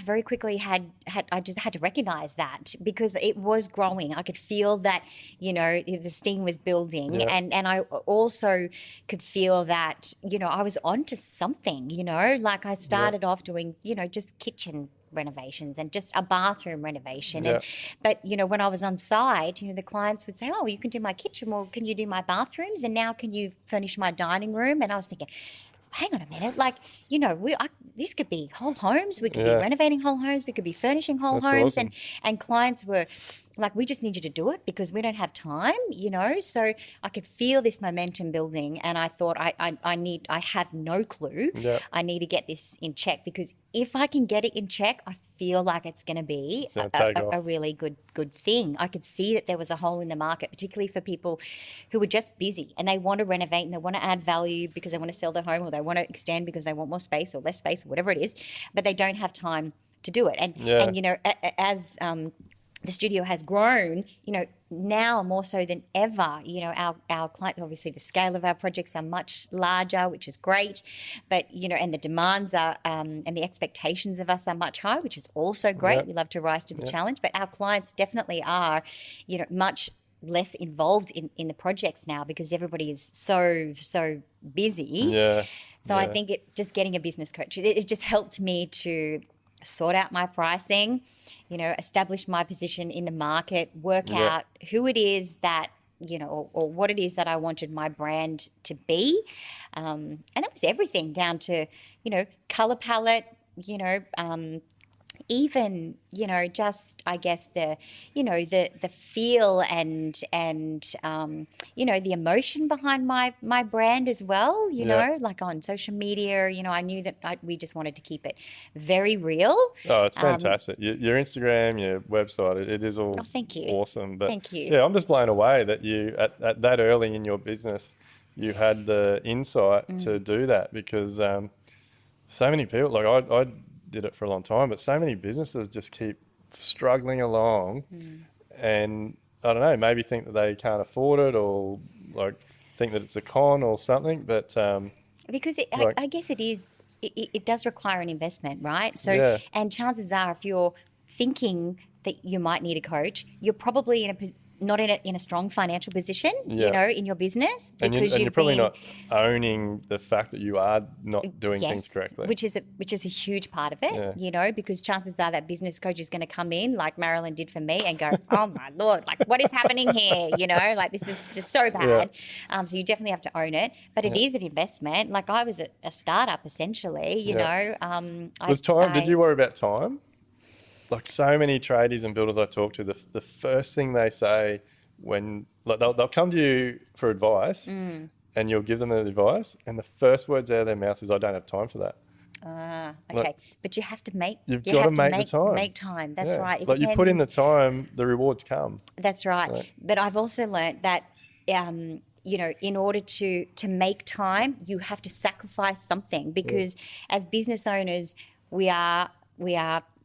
very quickly I just had to recognize that, because it was growing. I could feel that, the steam was building, and I also could feel that, I was onto something, like I started off doing, just kitchen renovations and just a bathroom renovation. But when I was on site, the clients would say, oh, you can do my kitchen, or can you do my bathrooms, and now can you furnish my dining room? And I was thinking, hang on a minute, this could be whole homes. We could be renovating whole homes. We could be furnishing whole homes. Awesome. And clients were like, we just need you to do it because we don't have time, you know? So I could feel this momentum building, and I thought, I have no clue. Yeah. I need to get this in check, because if I can get it in check, I feel like it's going to be a really good thing. I could see that there was a hole in the market, particularly for people who were just busy and they want to renovate and they want to add value because they want to sell their home, or they want to extend because they want more space or less space or whatever it is, but they don't have time to do it. And you know, as the studio has grown, you know, now more so than ever, you know, our clients, obviously the scale of our projects are much larger, which is great, but, you know, and the demands are, and the expectations of us are much higher, which is also great. Yep. We love to rise to the challenge, but our clients definitely are, you know, much less involved in the projects now because everybody is so busy. Yeah. So I think just getting a business coach, it just helped me to sort out my pricing, you know, establish my position in the market, work out who it is that, you know, or what it is that I wanted my brand to be. And that was everything down to, you know, color palette, you know, even, you know, just, I guess, the, you know, the feel and you know, the emotion behind my brand as well, you know, like on social media, you know, I knew that we just wanted to keep it very real. Oh, it's fantastic. Your Instagram, your website, it is all thank you. Awesome. But thank you. Yeah, I'm just blown away that you, at that early in your business, you had the insight to do that, because so many people, like I did it for a long time, but so many businesses just keep struggling along and I don't know, maybe think that they can't afford it, or like think that it's a con or something, but because I guess it does require an investment, right? So and chances are, if you're thinking that you might need a coach, you're probably not in a strong financial position, you know, in your business, because you're probably not owning the fact that you are not doing things correctly, which is a huge part of it, you know, because chances are that business coach is going to come in like Marilyn did for me and go, oh my Lord, like, what is happening here? You know, like, this is just so bad. So you definitely have to own it, but it is an investment. Like, I was a startup essentially, you know. Did you worry about time? Like, so many tradies and builders I talk to, the first thing they say when, like, they'll come to you for advice and you'll give them the advice, and the first words out of their mouth is, I don't have time for that. Okay. Like, but you have to make... You've got to make the time. Make time, that's right. Like, you put in the time, the rewards come. That's right. Like, but I've also learnt that, you know, in order to make time, you have to sacrifice something, because as business owners, we are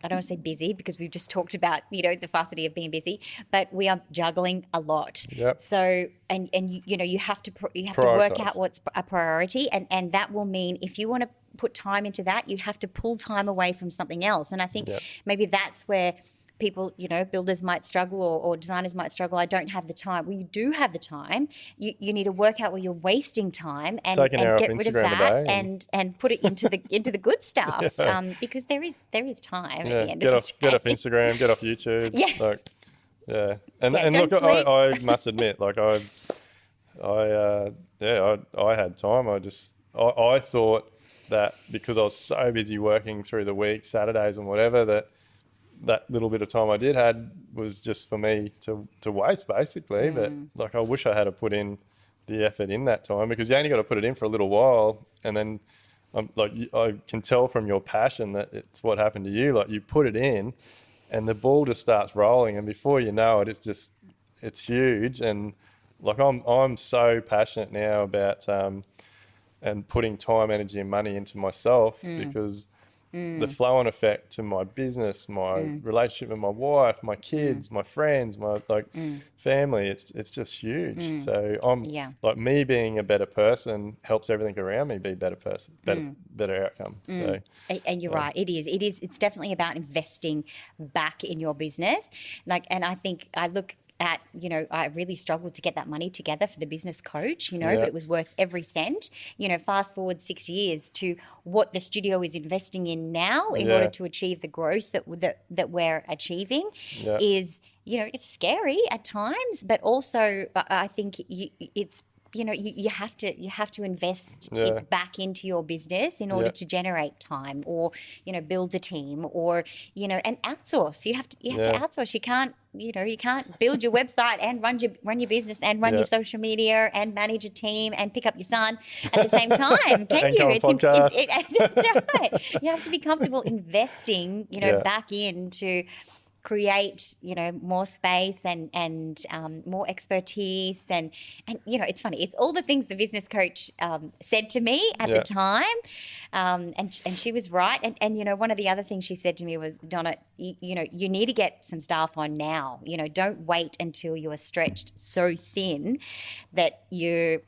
I don't want to say busy, because we've just talked about, you know, the facility of being busy, but we are juggling a lot. Yep. So, and you know, you have to work out what's a priority, and that will mean, if you want to put time into that, you have to pull time away from something else. And I think maybe that's where people, you know, builders might struggle, or designers might struggle. I don't have the time. Well, you do have the time. You need to work out where you're wasting time and get rid of that and put it into the good stuff. Because there is time at the end of the day. Get off Instagram, get off YouTube. And look, I must admit, like, I had time. I thought that because I was so busy working through the week, Saturdays and whatever, that little bit of time I had was just for me to waste, basically. But like, I wish I had to put in the effort in that time, because you only got to put it in for a little while, and then I can tell from your passion that it's what happened to you. Like, you put it in and the ball just starts rolling, and before you know it, it's huge. And like, I'm so passionate now about and putting time, energy and money into myself, because the flow-on effect to my business, my relationship with my wife, my kids, my friends, my family, it's just huge. So I'm like, me being a better person helps everything around me be a better person, better outcome. So, and you're right, it's definitely about investing back in your business. Like, and I think I look at, you know, I really struggled to get that money together for the business coach, you know, but it was worth every cent. You know, fast forward 6 years to what the studio is investing in now in order to achieve the growth that we're achieving is, you know, it's scary at times, but also I think it's you have to invest it back into your business in order to generate time, or build a team, or and outsource. You have to outsource. You can't build your website and run your business and run your social media and manage a team and pick up your son at the same time. Can and you? That's right. You have to be comfortable investing back into create more space and more expertise, and it's funny, it's all the things the business coach said to me at the time, and she was right, and one of the other things she said to me was, Donna, you need to get some staff on now. Don't wait until you are stretched so thin that you're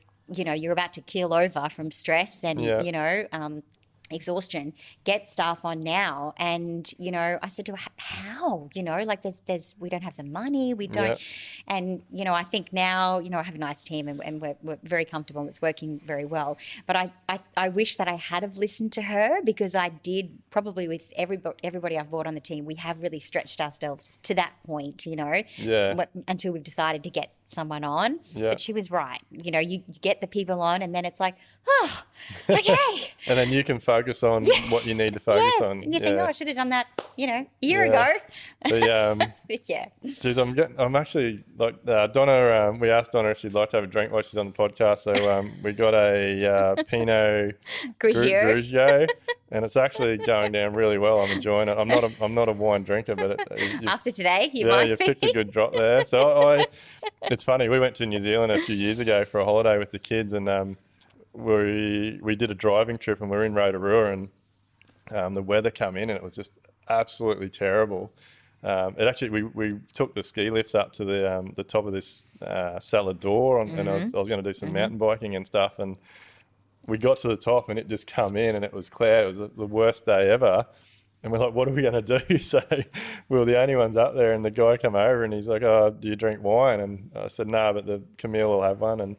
about to keel over from stress and exhaustion. Get staff on now. And I said to her, how? There's we don't have the money, we don't. And I think now I have a nice team, and we're very comfortable, and it's working very well. But I wish that I had have listened to her, because I did, probably with everybody I've brought on the team, we have really stretched ourselves to that point, until we've decided to get someone on. But she was right. You get the people on, and then it's like, oh, okay. And then you can focus on what you need to focus on. And you think, I should have done that, a year ago. But geez, I'm actually like Donna. We asked Donna if she'd like to have a drink while she's on the podcast. So we got a Pinot Grigio. And it's actually going down really well. I'm enjoying it. I'm not a wine drinker, but after today, you've picked a good drop there. So it's funny. We went to New Zealand a few years ago for a holiday with the kids, and we did a driving trip, and we were in Rotorua, and the weather come in, and it was just absolutely terrible. We took the ski lifts up to the top of this cellar door, and I was going to do some mountain biking and stuff, and we got to the top, and it just come in, and it was clear. It was the worst day ever. And we're like, what are we going to do? So we were the only ones up there, and the guy come over, and he's like, oh, do you drink wine? And I said, no, but the Camille will have one. And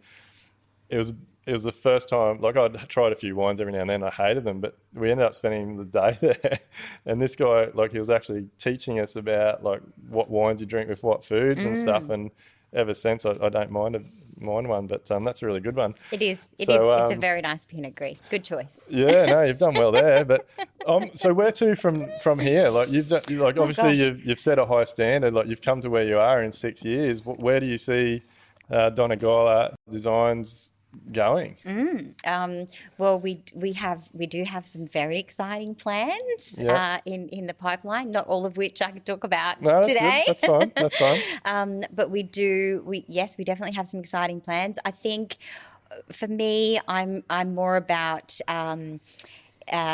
it was the first time, like I'd tried a few wines every now and then. I hated them, but we ended up spending the day there. And this guy, he was actually teaching us about what wines you drink with what foods and stuff. And ever since, I don't mind one, but that's a really good one. It is. It's a very nice Pinot Gris. Good choice. Yeah, no, you've done well there. But so where to from here? Obviously you've set a high standard. You've come to where you are in 6 years. Where do you see Donna Guyler Designs going? Well, we do have some very exciting plans in the pipeline. Not all of which I could talk about today. That's fine. That's fine. But we definitely have some exciting plans. I think for me, I'm more about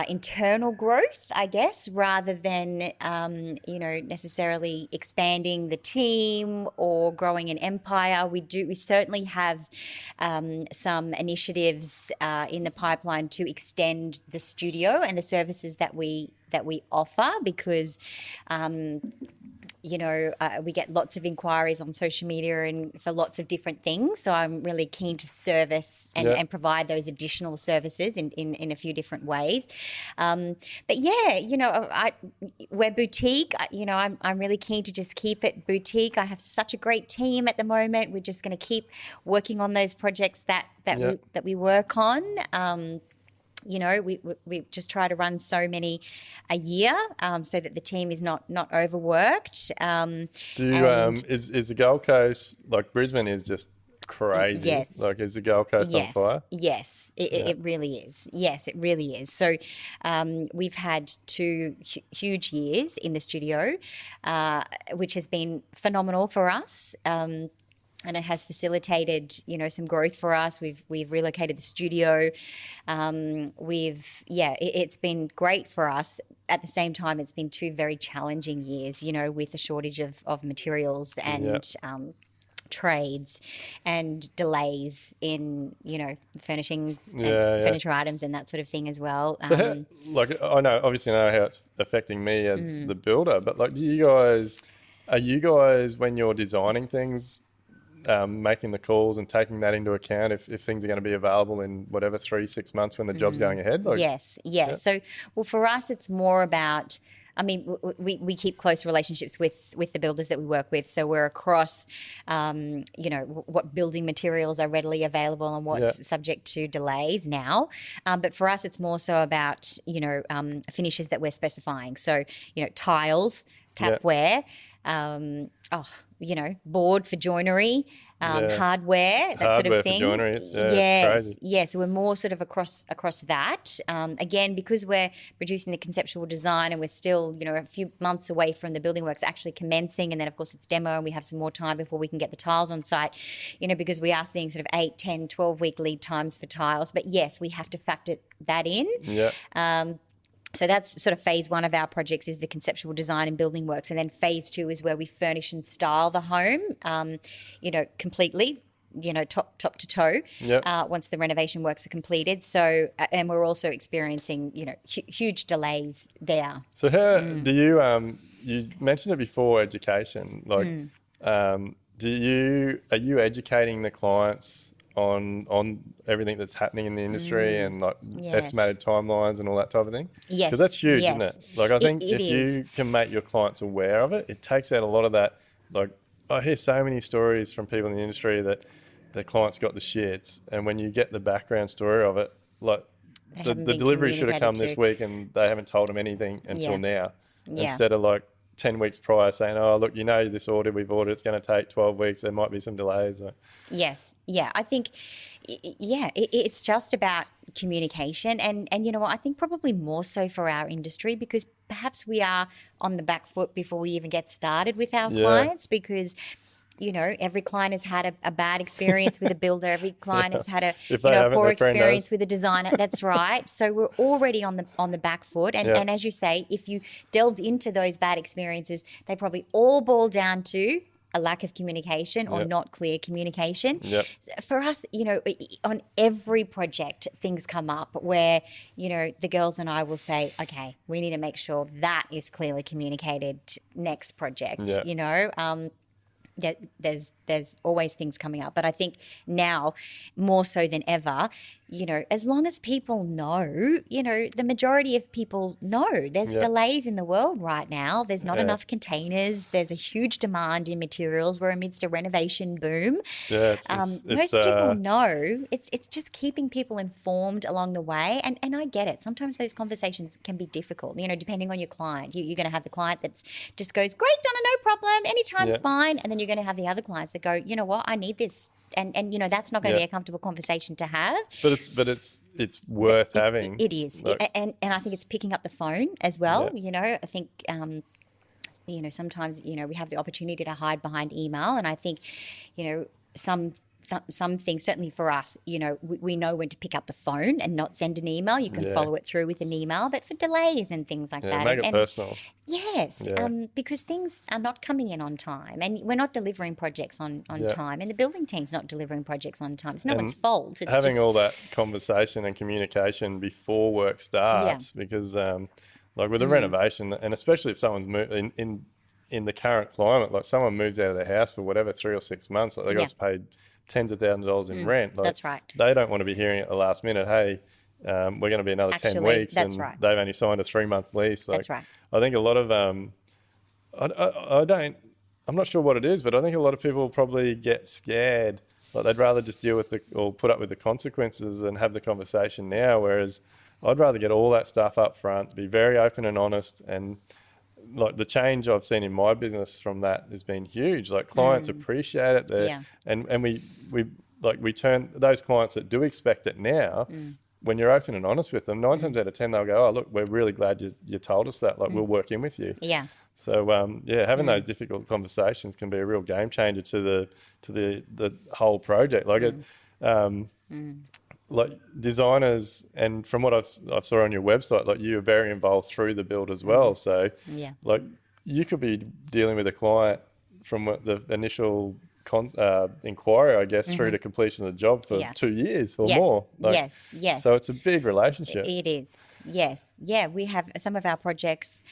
internal growth, I guess, rather than necessarily expanding the team or growing an empire. We certainly have some initiatives in the pipeline to extend the studio and the services that we offer, because we get lots of inquiries on social media and for lots of different things. So I'm really keen to service and provide those additional services in a few different ways. We're boutique. I'm really keen to just keep it boutique. I have such a great team at the moment. We're just going to keep working on those projects that we work on. We just try to run so many a year, so that the team is not overworked. Is the Gold Coast, Brisbane is just crazy? Yes. Is the Gold Coast on fire? Yes, it really is. Yes, it really is. So we've had 2 huge years in the studio, which has been phenomenal for us. And it has facilitated, some growth for us. We've relocated the studio. It's been great for us. At the same time, it's been 2 very challenging years, with a shortage of materials and trades and delays in, furnishings and furniture items and that sort of thing as well. So I obviously know how it's affecting me as the builder, but are you guys, when you're designing things, making the calls and taking that into account if things are going to be available in whatever 3-6 months when the job's going ahead? Yes. So, for us, it's more about I mean, we keep close relationships with the builders that we work with. So we're across, what building materials are readily available and what's subject to delays now. But for us, it's more so about, finishes that we're specifying. So, tiles, tapware, board for joinery, hardware, that sort of thing. For joinery, it's crazy. Yeah, so we're more sort of across that. Again, because we're producing the conceptual design and we're still, a few months away from the building works actually commencing, and then of course it's demo and we have some more time before we can get the tiles on site, because we are seeing sort of 8, 10, 12-week lead times for tiles. But yes, we have to factor that in. Yeah. So that's sort of phase 1 of our projects is the conceptual design and building works. And then phase 2 is where we furnish and style the home, completely, top to toe, once the renovation works are completed. So, and we're also experiencing, huge delays there. So how do you, you mentioned it before, education, are you educating the clients on everything that's happening in the industry and estimated timelines and all that type of thing? Yes. Because that's huge, isn't it? Like, I think if you can make your clients aware of it, it takes out a lot of that. Like, I hear so many stories from people in the industry that their clients got the shits, and when you get the background story of it, like the delivery should have come this week and they haven't told them anything until now. Instead of like 10 weeks prior saying, oh, look, this order we've ordered, it's going to take 12 weeks. There might be some delays. Yes. Yeah. I think, it's just about communication. And you know what, I think probably more so for our industry, because perhaps we are on the back foot before we even get started with our clients, because every client has had a bad experience with a builder. Every client has had a poor experience with a designer. That's right. So we're already on the back foot. And as you say, if you delved into those bad experiences, they probably all boil down to a lack of communication or not clear communication. For us, on every project, things come up where, the girls and I will say, okay, we need to make sure that is clearly communicated next project, There's always things coming up. But I think now, more so than ever, as long as people know, the majority of people know there's delays in the world right now. There's not enough containers. There's a huge demand in materials. We're amidst a renovation boom. Most people know. It's just keeping people informed along the way. And I get it. Sometimes those conversations can be difficult, depending on your client. You're going to have the client that's just goes, great, Donna, no problem. Anytime's fine. And then you're going to have the other clients that go, you know what, I need this. And that's not going to be a comfortable conversation to have. But it's worth having. It is. And I think it's picking up the phone as well. I think sometimes we have the opportunity to hide behind email, and I think some things, certainly for us, we know when to pick up the phone and not send an email. You can follow it through with an email, but for delays and things like that. Make it personal. Yes, because things are not coming in on time, and we're not delivering projects on time, and the building team's not delivering projects on time. It's no one's fault. It's having all that conversation and communication before work starts, because like with a renovation, and especially if someone's in the current climate, like someone moves out of their house for whatever 3 or 6 months, like they got paid tens of thousands of dollars in rent. Like, that's right. They don't want to be hearing at the last minute, hey, we're going to be another 10 weeks, and they've only signed a 3-month lease. Like, that's right. I think a lot of I'm not sure what it is, but I think a lot of people probably get scared. Like, they'd rather just deal with or put up with the consequences and have the conversation now. Whereas I'd rather get all that stuff up front, be very open and honest, and like the change I've seen in my business from that has been huge. Like, clients appreciate it. And we turn those clients that do expect it now. When you're open and honest with them, 9 times out of 10 they'll go, oh, look, we're really glad you told us that. Like, we'll work in with you. So having those difficult conversations can be a real game changer to the whole project. Like like designers, and from what I saw on your website, like, you're very involved through the build as well. So like, you could be dealing with a client from the initial inquiry, I guess, through to completion of the job for 2 years or more. Like, yes. So it's a big relationship. It is. Yes. Yeah. We have some of our projects,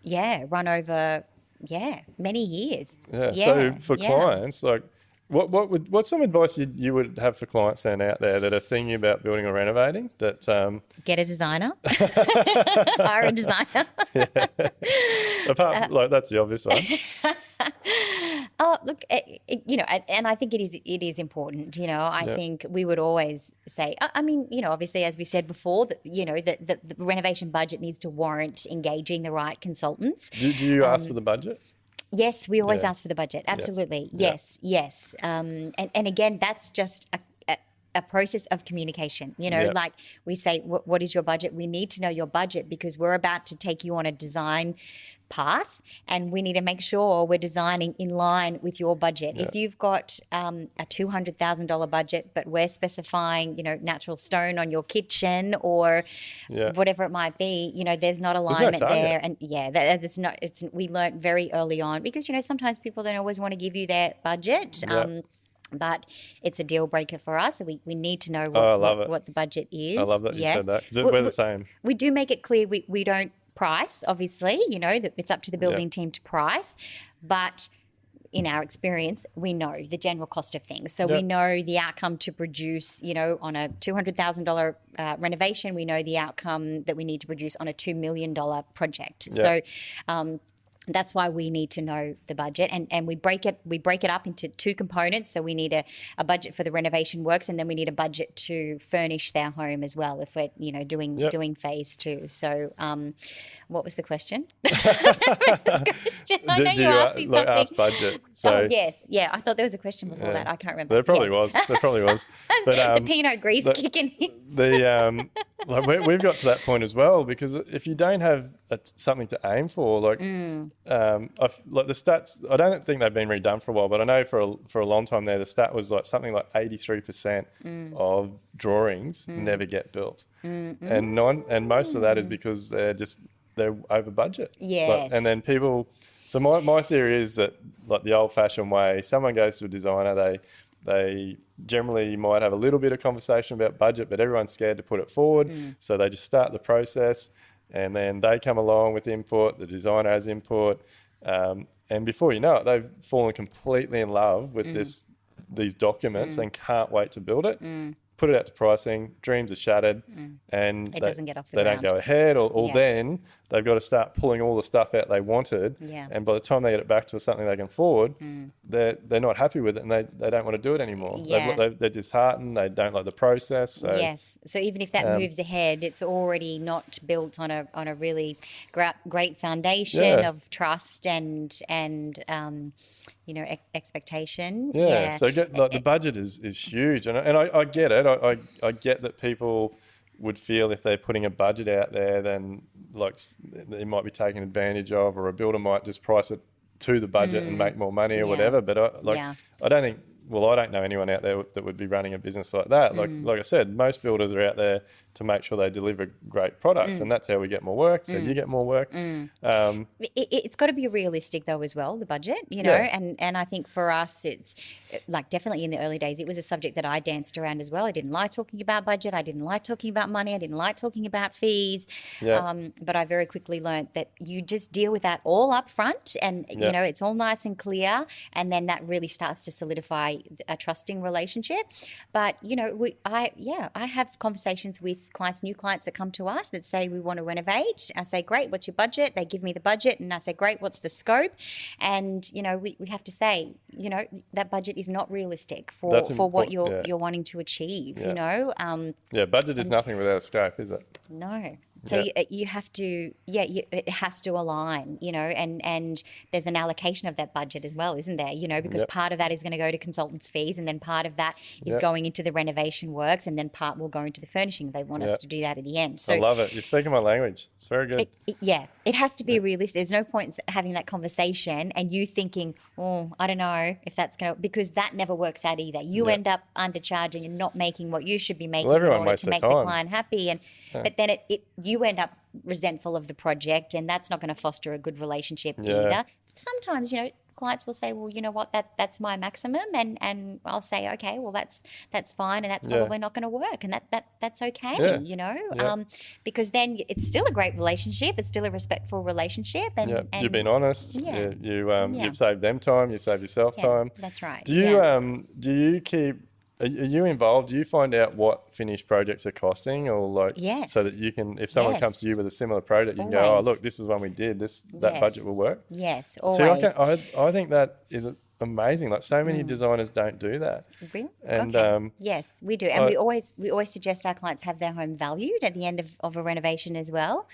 run over, many years. So for clients, like, What's some advice you would have for clients then out there that are thinking about building or renovating? That get a designer, hire a designer. Apart from, that's the obvious one. Oh, look, and I think it is important. I think we would always say, I mean, obviously, as we said before, that the renovation budget needs to warrant engaging the right consultants. Do you ask for the budget? Yes, we always ask for the budget. Absolutely. Yeah. Yes. And again, that's just a process of communication. Like we say, what is your budget? We need to know your budget because we're about to take you on a design path and we need to make sure we're designing in line with your budget. If you've got a $200,000 budget, but we're specifying, natural stone on your kitchen or whatever it might be, there's not alignment there. And there's not. We learned very early on because sometimes people don't always want to give you their budget. But it's a deal breaker for us. So we need to know what the budget is. I love that you said that because we're the same. We do make it clear we don't price, obviously, that it's up to the building team to price. But in our experience, we know the general cost of things. So we know the outcome to produce, on a $200,000 renovation, we know the outcome that we need to produce on a $2 million project. So that's why we need to know the budget, and we break it up into two components. So we need a budget for the renovation works, and then we need a budget to furnish their home as well if we're doing phase two. So what was the question? I know you asked me something. Ask budget. So yes, I thought there was a question before that. I can't remember. There probably was. But the Pinot Gris kicking in. We've got to that point as well because if you don't have something to aim for, the stats, I don't think they've been redone for a while, but I know for a long time there, the stat was something like 83% of drawings never get built, and most of that is because they're over budget. Yes, and then people. So my theory is that the old-fashioned way, someone goes to a designer, they generally might have a little bit of conversation about budget, but everyone's scared to put it forward, so they just start the process. And then they come along with input, the designer has input, and before you know it, they've fallen completely in love with these documents and can't wait to build it. Put it out to pricing, dreams are shattered, and it doesn't get off the ground. They don't go ahead, or then they've got to start pulling all the stuff out they wanted, and by the time they get it back to something they can afford, they're not happy with it, and they don't want to do it anymore. They're disheartened, they don't like the process. So. Yes, so even if that moves ahead, it's already not built on a really great foundation of trust and expectation. So the budget is huge, and I get it. I get that people would feel if they're putting a budget out there, then it might be taken advantage of, or a builder might just price it to the budget and make more money or whatever. But I don't think. Well, I don't know anyone out there that would be running a business like that. Like I said, most builders are out there to make sure they deliver great products, and that's how we get more work. So you get more work. It's got to be realistic though as well, the budget, and I think for us it's definitely in the early days it was a subject that I danced around as well. I didn't like talking about budget. I didn't like talking about money. I didn't like talking about fees. But I very quickly learned that you just deal with that all up front, and it's all nice and clear, and then that really starts to solidify a trusting relationship. But I have conversations with new clients that come to us that say we want to renovate. I say, great, what's your budget? They give me the budget, and I say, great, what's the scope? And we have to say, that budget is not realistic for what you're wanting to achieve. Budget is nothing without a scope, is it? No. So you have to, it has to align, and there's an allocation of that budget as well, isn't there? Because part of that is going to go to consultants' fees, and then part of that is going into the renovation works, and then part will go into the furnishing. They want us to do that at the end. So I love it. You're speaking my language. It's very good. It has to be realistic. There's no point in having that conversation and you thinking, I don't know if that's going to, because that never works out either. You end up undercharging and not making what you should be making in order to make the client happy. And but then you end up resentful of the project, and that's not going to foster a good relationship either. Sometimes, clients will say, well, you know what, that's my maximum, and I'll say, okay, well, that's fine, and that's probably not going to work, and that's okay, you know, because then it's still a great relationship, it's still a respectful relationship, and you've been honest, you've saved them time, you've saved yourself time. That's right. Do you keep? Are you involved? Do you find out what finished projects are costing, or so that you can, if someone comes to you with a similar project, you can go, oh, look, this is one we did. That budget will work. Yes, always. See, I think that is amazing. Like, so many designers don't do that. Really? And yes, we do, and we always suggest our clients have their home valued at the end of a renovation as well.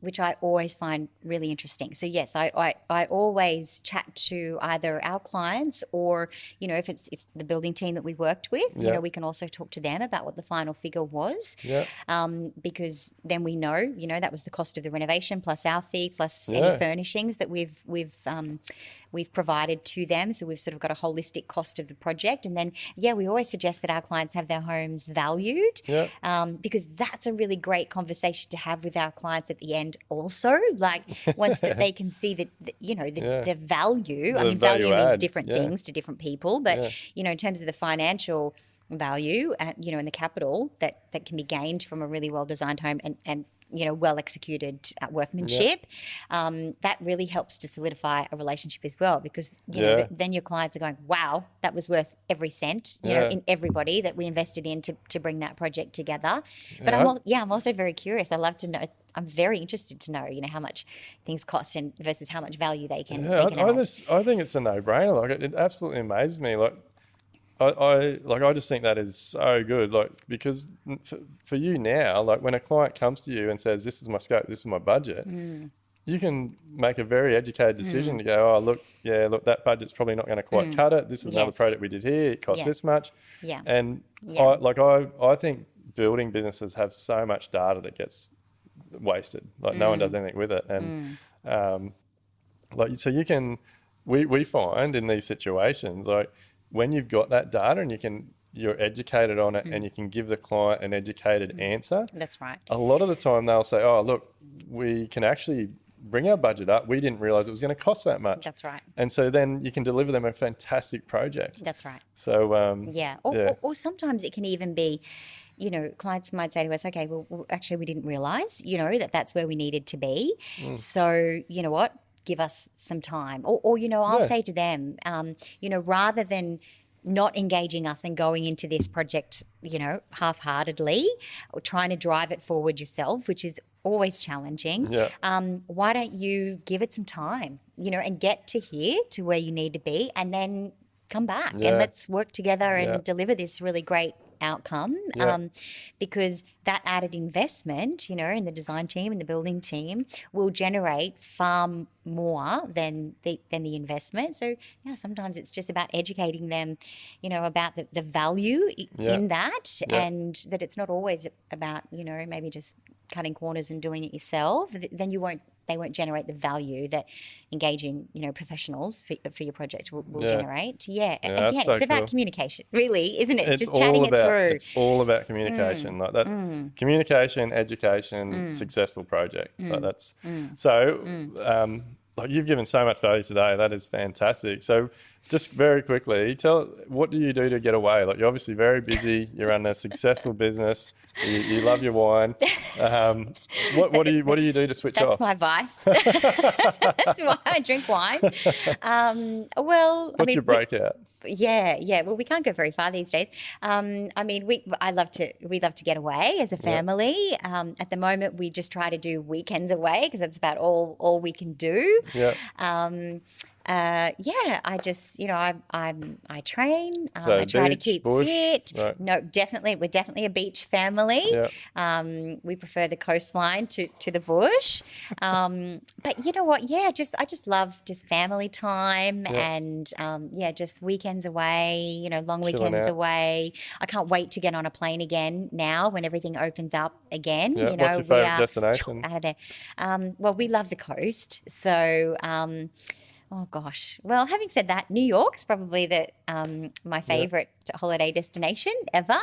Which I always find really interesting. So yes, I always chat to either our clients, or you know, if it's the building team that we worked with, you know, we can also talk to them about what the final figure was. Because then we know, you know, that was the cost of the renovation plus our fee plus any furnishings that we've provided to them. So we've sort of got a holistic cost of the project. And then, we always suggest that our clients have their homes valued, because that's a really great conversation to have with our clients at the end also. Like, once that they can see that, you know, the value. I mean, value means different things to different people. But, you know, in terms of the financial value, you know, and the capital that can be gained from a really well-designed home and you know, well-executed workmanship, that really helps to solidify a relationship as well, because, you know, then your clients are going, wow, that was worth every cent, you know, in everybody that we invested in to bring that project together. But I'm also very curious. I love to know. I'm very interested to know, you know, how much things cost and versus how much value they can add. I think it's a no-brainer. Like, it absolutely amazes me. Like, I just think that is so good, like, because for you now, like, when a client comes to you and says, this is my scope, this is my budget, you can make a very educated decision to go, oh, look, that budget's probably not going to quite cut it. This is another project we did here. It costs this much. And I think building businesses have so much data that gets wasted. Like, no one does anything with it. And like, so you can, we find in these situations, like, when you've got that data and you're educated on it and you can give the client an educated answer. That's right. A lot of the time they'll say, oh, look, we can actually bring our budget up. We didn't realise it was going to cost that much. That's right. And so then you can deliver them a fantastic project. That's right. So, Or sometimes it can even be, you know, clients might say to us, okay, well actually we didn't realise, you know, that's where we needed to be. So, you know what? Give us some time, or you know, I'll say to them, you know, rather than not engaging us and going into this project, you know, half-heartedly or trying to drive it forward yourself, which is always challenging. Why don't you give it some time, you know, and get to here to where you need to be, and then come back and let's work together and deliver this really great outcome, because that added investment, you know, in the design team and the building team will generate far more than the investment. So sometimes it's just about educating them, you know, about the value in that, and that it's not always about, you know, maybe just cutting corners and doing it yourself. Then they won't generate the value that engaging, you know, professionals for your project will generate. Again, it's about communication, really, isn't it? It's just chatting it through. It's all about communication, like that. Communication, education, successful project. Like that's so. Like, you've given so much value today. That is fantastic. So, just very quickly, what do you do to get away? Like, you're obviously very busy. You run a successful business. You love your wine. What do you do to switch off? That's my vice. That's why I drink wine. What's your breakout? Well, we can't go very far these days. I mean, we love to get away as a family. At the moment, we just try to do weekends away because that's about all we can do. I just, you know, I train. So I try to keep fit. Right. No, we're definitely a beach family. We prefer the coastline to the bush. But you know what? I just love just family time and just weekends away. You know, long weekends away. I can't wait to get on a plane again now when everything opens up again. You know, what's your favourite destination? Out of there. Well, we love the coast, so. Oh gosh. Well, having said that, New York's probably my favourite holiday destination ever.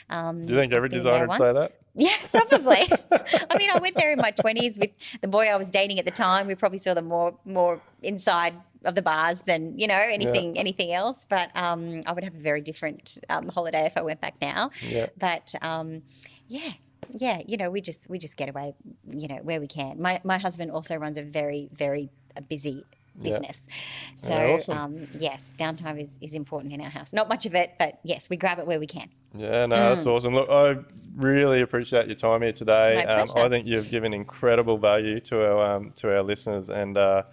Do you think every designer would say that? Yeah, probably. I mean, I went there in my 20s with the boy I was dating at the time. We probably saw the more inside of the bars than, anything else. But I would have a very different holiday if I went back now. Yeah. But we just get away, where we can. My husband also runs a very, very busy business. So, awesome. yes, downtime is important in our house. Not much of it, but yes, we grab it where we can. Yeah, no, that's awesome. Look, I really appreciate your time here today. I think you've given incredible value to our listeners, and I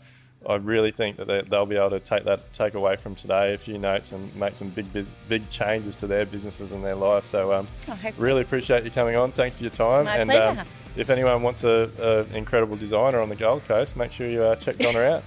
really think that they'll be able to take away from today a few notes and make some big changes to their businesses and their life. So, really appreciate you coming on. Thanks for your time. My pleasure. If anyone wants an incredible designer on the Gold Coast, make sure you check Donna out.